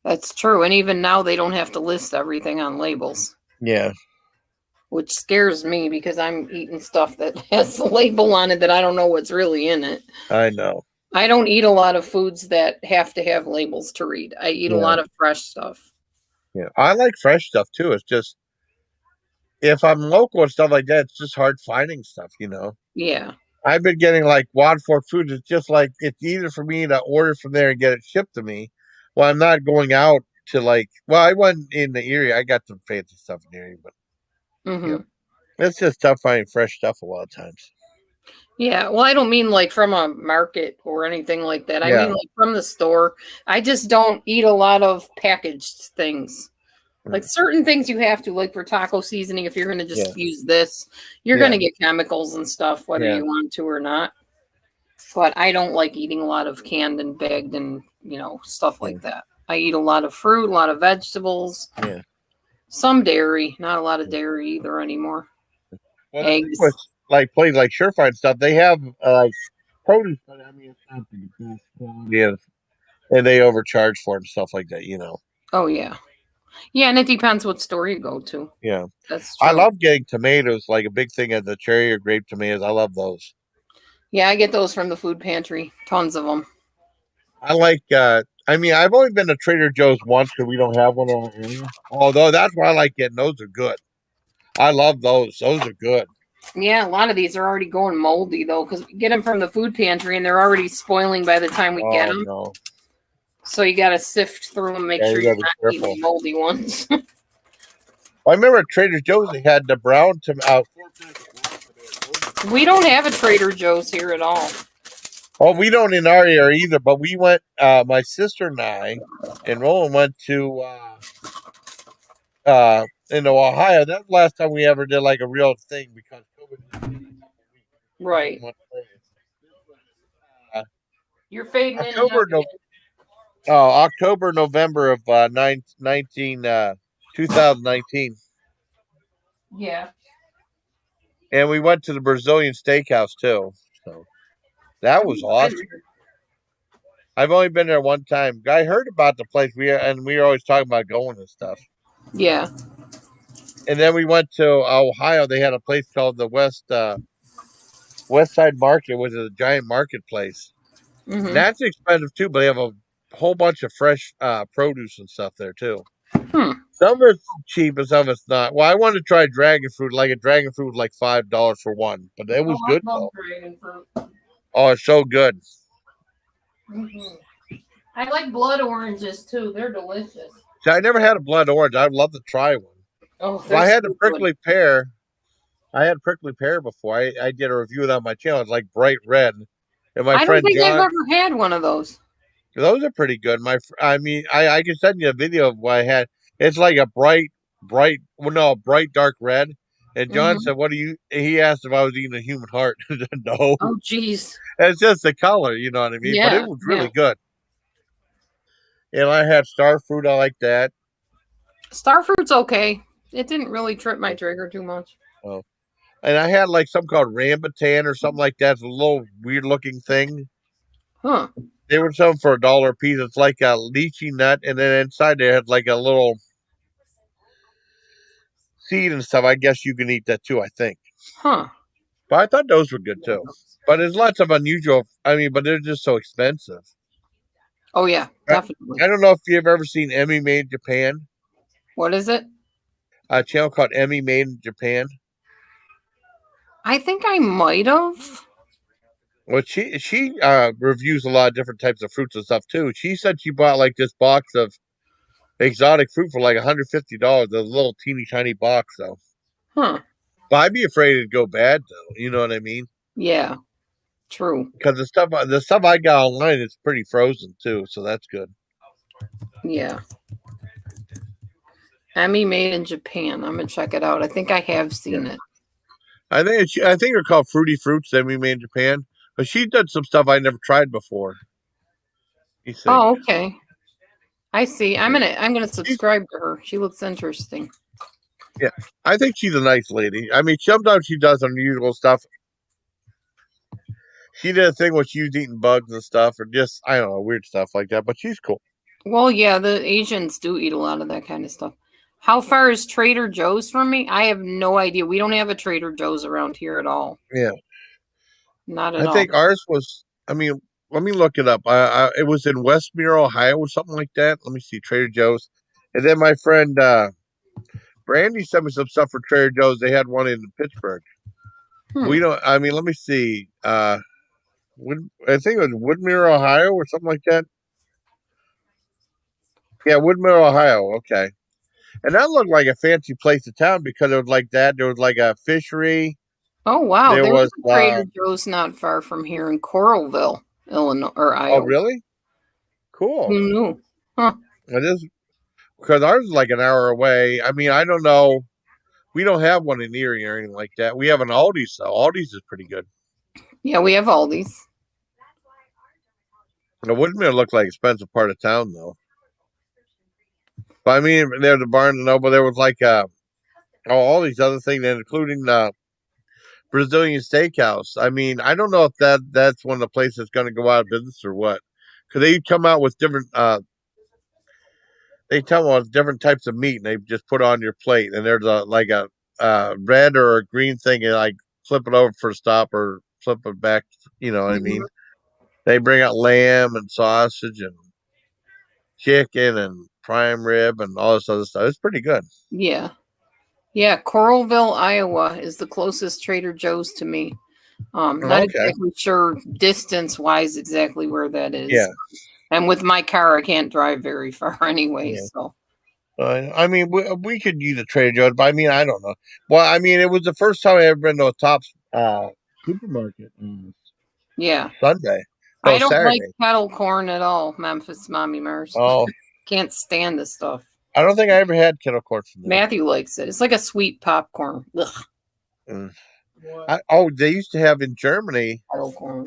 That's true. And even now they don't have to list everything on labels. Yeah. which scares me because I'm eating stuff that has the label on it that I don't know what's really in it. I know. I don't eat a lot of foods that have to have labels to read. I eat a Yeah. lot of fresh stuff. Yeah, I like fresh stuff too. It's just if I'm local and stuff like that, it's just hard finding stuff. Yeah. I've been getting like Wadford foods. It's just like it's easier for me to order from there and get it shipped to me. Well, I'm not going out to I went in the area. I got some fancy stuff in the area, but Hmm. it's just tough finding fresh stuff a lot of times. Yeah. Well, I don't mean like from a market or anything like that. I Yeah. mean like from the store. I just don't eat a lot of packaged things. Like certain things you have to, like for taco seasoning, if you're going to just use this, you're going to get chemicals and stuff, whether you want to or not. But I don't like eating a lot of canned and bagged and, stuff like that. I eat a lot of fruit, a lot of vegetables, some dairy, not a lot of dairy either anymore. Well, Eggs. with places like Surefire and stuff, they have like produce, but I mean it's not the best quality, and they overcharge for it and stuff like that. Oh, yeah. Yeah, and it depends what store you go to. Yeah. That's true. I love getting tomatoes, like a big thing of the cherry or grape tomatoes. I love those. Yeah, I get those from the food pantry. Tons of them. I like, I've only been to Trader Joe's once because we don't have one in our area. Although that's why I like getting those are good. I love those. Those are good. Yeah, a lot of these are already going moldy, though, because we get them from the food pantry and they're already spoiling by the time we get them. No. So you got to sift through them, make sure you're not eating moldy ones. I remember at Trader Joe's they had the brown tomato. We don't have a Trader Joe's here at all. Oh, we don't in our area either, but we went, my sister and I and Roland went to into Ohio. That's the last time we ever did like a real thing because COVID. Right. You're fading in and out again. October, November of 2019. Yeah. And we went to the Brazilian steakhouse too. So that was awesome. I've only been there one time. I heard about the place we were always talking about going and stuff. Yeah. And then we went to Ohio. They had a place called the West Side Market, which is a giant marketplace. Mm-hmm. That's expensive too, but they have a whole bunch of fresh produce and stuff there too. Some of it's cheap and some of it's not. Well, I wanted to try dragon fruit. Like a dragon fruit was like $5 for one, but it was good though. Dragon fruit. Oh, it's so good. Mm-hmm. I like blood oranges too. They're delicious. See, I never had a blood orange. I'd love to try one. Oh, well, I had the prickly pear. I had prickly pear before. I did a review of that on my channel. It's like bright red. And my I friend don't think John, I've ever had one of those. Those are pretty good. I can send you a video of what I had. It's like a bright dark red. And John said, "What do you?" He asked if I was eating a human heart. No. Oh, jeez. It's just the color, you know what I mean. Yeah, but it was really good. And I had star fruit. I like that. Star fruit's okay. It didn't really trip my trigger too much. Oh. And I had like something called rambutan or something like that. It's a little weird looking thing. Huh. They were selling for $1 a piece. It's like a lychee nut, and then inside they had like a little seed and stuff. I guess you can eat that too, I think. Huh. But I thought those were good too. But there's lots of unusual. But they're just so expensive. Oh yeah, definitely. I don't know if you've ever seen Emmy Made in Japan. What is it? A channel called Emmy Made in Japan. I think I might have. Well, she reviews a lot of different types of fruits and stuff too. She said she bought like this box of exotic fruit for like $150. A little teeny tiny box though. Huh. But I'd be afraid it'd go bad though. You know what I mean? Yeah. True. Because the stuff I got online is pretty frozen too, so that's good. Yeah. Emmy Made in Japan. I'm gonna check it out. I think I have seen it. I think they're called Fruity Fruits that we made in Japan. But she did some stuff I never tried before. Oh, okay. I see. I'm gonna subscribe to her. She looks interesting. Yeah, I think she's a nice lady. I mean, sometimes she does unusual stuff. She did a thing where she was eating bugs and stuff, or just I don't know, weird stuff like that. But she's cool. Well, yeah, the Asians do eat a lot of that kind of stuff. How far is Trader Joe's from me? I have no idea. We don't have a Trader Joe's around here at all. Yeah. Not at I all. think ours was. I mean, let me look it up. It was in Westmere, Ohio, or something like that. Let me see, Trader Joe's, and then my friend Brandy sent me some stuff for Trader Joe's. They had one in Pittsburgh. We don't. I mean, let me see. I think it was Woodmere, Ohio, or something like that. Yeah, Woodmere, Ohio. Okay, and that looked like a fancy place of town because it was like that. There was like a fishery. Oh wow, There there's was. a Trader Joe's not far from here in Coralville, Illinois or Oh, Iowa. really? Cool. Who knew? Huh. It is because ours is like an hour away. I mean, I don't know. We don't have one in Erie or anything like that. We have an Aldi's though. Aldi's is pretty good. Yeah, we have all these. It wouldn't look like an expensive part of town though. But I mean, there's the Barnes and Noble. There was like all these other things, including Brazilian Steakhouse. I mean, I don't know if that's one of the places that's going to go out of business or what, because they come out with different. They tell us different types of meat, and they just put it on your plate. And there's like a red or a green thing, and like flip it over for a stop or flip it back. You know what I mean? They bring out lamb and sausage and chicken and prime rib and all this other stuff. It's pretty good. Yeah. Yeah, Coralville, Iowa is the closest Trader Joe's to me. Not exactly sure distance wise exactly where that is. Yeah. And with my car, I can't drive very far anyway. Yeah. So I mean, we could use a Trader Joe's, but I mean, I don't know. Well, I mean, it was the first time I ever been to a Tops supermarket on yeah. Sunday. I don't Saturday. like kettle corn at all, Memphis Mommy Mars. Oh, Can't stand the stuff. I don't think I ever had kettle corn from there. Matthew likes it. It's like a sweet popcorn. Ugh. They used to have in Germany. Kettle corn.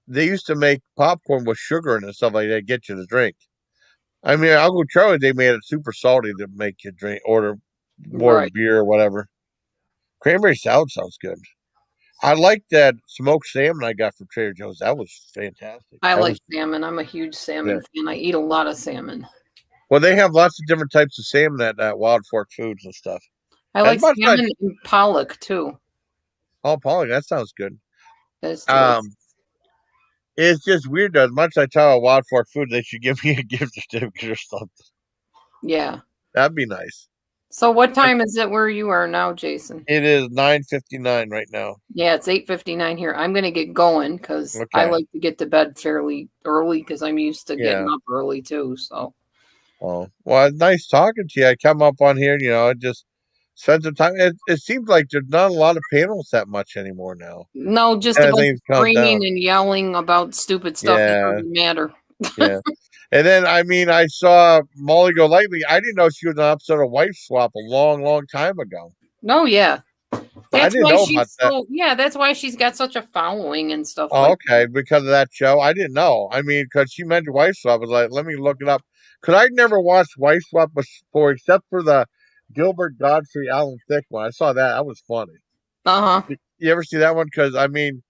They used to make popcorn with sugar and stuff like that, get you to drink. I mean, Uncle Charlie, they made it super salty to make you order more beer or whatever. Cranberry salad sounds good. I like that smoked salmon I got from Trader Joe's. That was fantastic. I like salmon. I'm a huge salmon fan. I eat a lot of salmon. Well, they have lots of different types of salmon at Wild Fork Foods and stuff. I like salmon and pollock too. Oh, pollock, that sounds good. That's delicious. It's just weird though. As much as I tell Wild Fork Foods they should give me a gift certificate or something. Yeah. That'd be nice. So what time is it where you are now, Jason? It is 9:59 right now. Yeah, it's 8:59 here. I'm going to get going because I like to get to bed fairly early because I'm used to getting up early too. So. Oh, well, nice talking to you. I come up on here, just spend some time. It seems like there's not a lot of panels that much anymore now. No, just a bunch of screaming and yelling about stupid stuff that doesn't matter. Yeah. And then, I mean, I saw Molly Golightly. I didn't know she was on an episode of Wife Swap a long, long time ago. No, yeah. I didn't know about that. Yeah, that's why she's got such a following and stuff. Oh, okay, because of that show. I didn't know. I mean, because she mentioned Wife Swap. I was like, let me look it up. Because I'd never watched Wife Swap before, except for the Gilbert Godfrey Alan Thicke one. I saw that. That was funny. Uh-huh. You ever see that one? Because, I mean,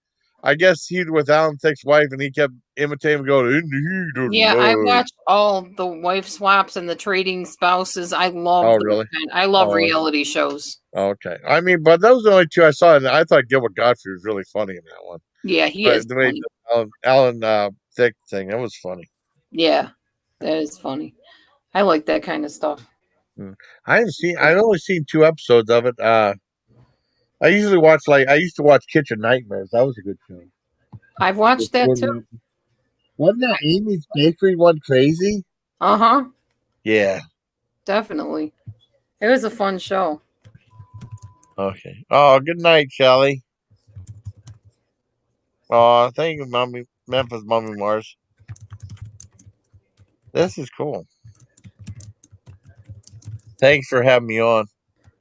I guess he's with Alan Thicke's wife, and he kept imitating him going, "In the heat of love." I watched all the wife swaps and the trading spouses. I love I love reality shows. Okay. I mean, but those are the only two I saw, and I thought Gilbert Godfrey was really funny in that one. Yeah, he is funny. Alan Thicke thing, that was funny. Yeah, that is funny. I like that kind of stuff. I've only seen 2 episodes of it. I used to watch Kitchen Nightmares. That was a good show. I've watched that too. Wasn't that Amy's Bakery one crazy? Uh-huh. Yeah. Definitely. It was a fun show. Okay. Oh, good night, Shelly. Oh, thank you, Mommy. Memphis Mommy Mars. This is cool. Thanks for having me on.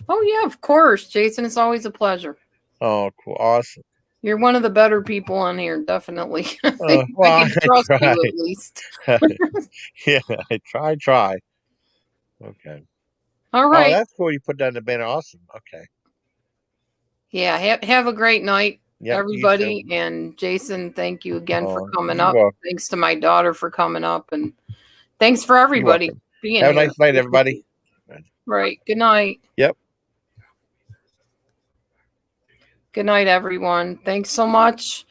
Oh, yeah, of course, Jason. It's always a pleasure. Oh, cool. Awesome. You're one of the better people on here, definitely. Well, I can trust you at least. Yeah, I try. Okay. All right. Oh, that's cool. You put that in the banner. Awesome. Okay. Yeah, have a great night, Yep, everybody. And Jason, thank you again for coming up. welcome. Thanks to my daughter for coming up. And thanks for everybody being Have a here. nice night, everybody. Right. Good night. Yep. Good night, everyone. Thanks so much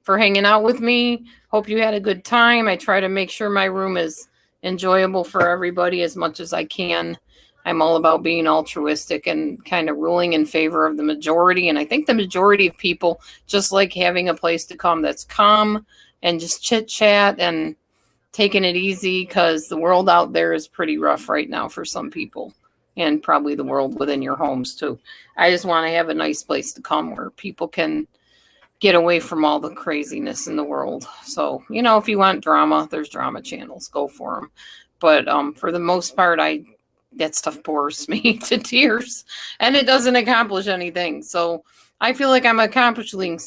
for hanging out with me. Hope you had a good time. I try to make sure my room is enjoyable for everybody as much as I can. I'm all about being altruistic and kind of ruling in favor of the majority. And I think the majority of people just like having a place to come that's calm and just chit chat and taking it easy, because the world out there is pretty rough right now for some people, and probably the world within your homes too. I just want to have a nice place to come where people can get away from all the craziness in the world. So, you know, if you want drama, there's drama channels, go for them. But for the most part, that stuff bores me to tears, and it doesn't accomplish anything. So I feel like I'm accomplishing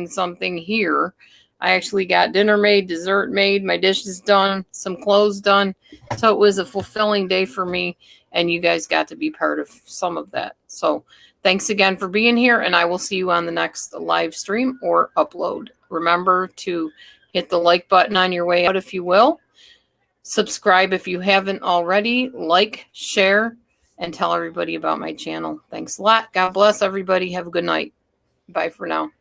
something here. I actually got dinner made, dessert made, my dishes done, some clothes done. So it was a fulfilling day for me, and you guys got to be part of some of that. So thanks again for being here, and I will see you on the next live stream or upload. Remember to hit the like button on your way out if you will. Subscribe if you haven't already. Like, share, and tell everybody about my channel. Thanks a lot. God bless everybody. Have a good night. Bye for now.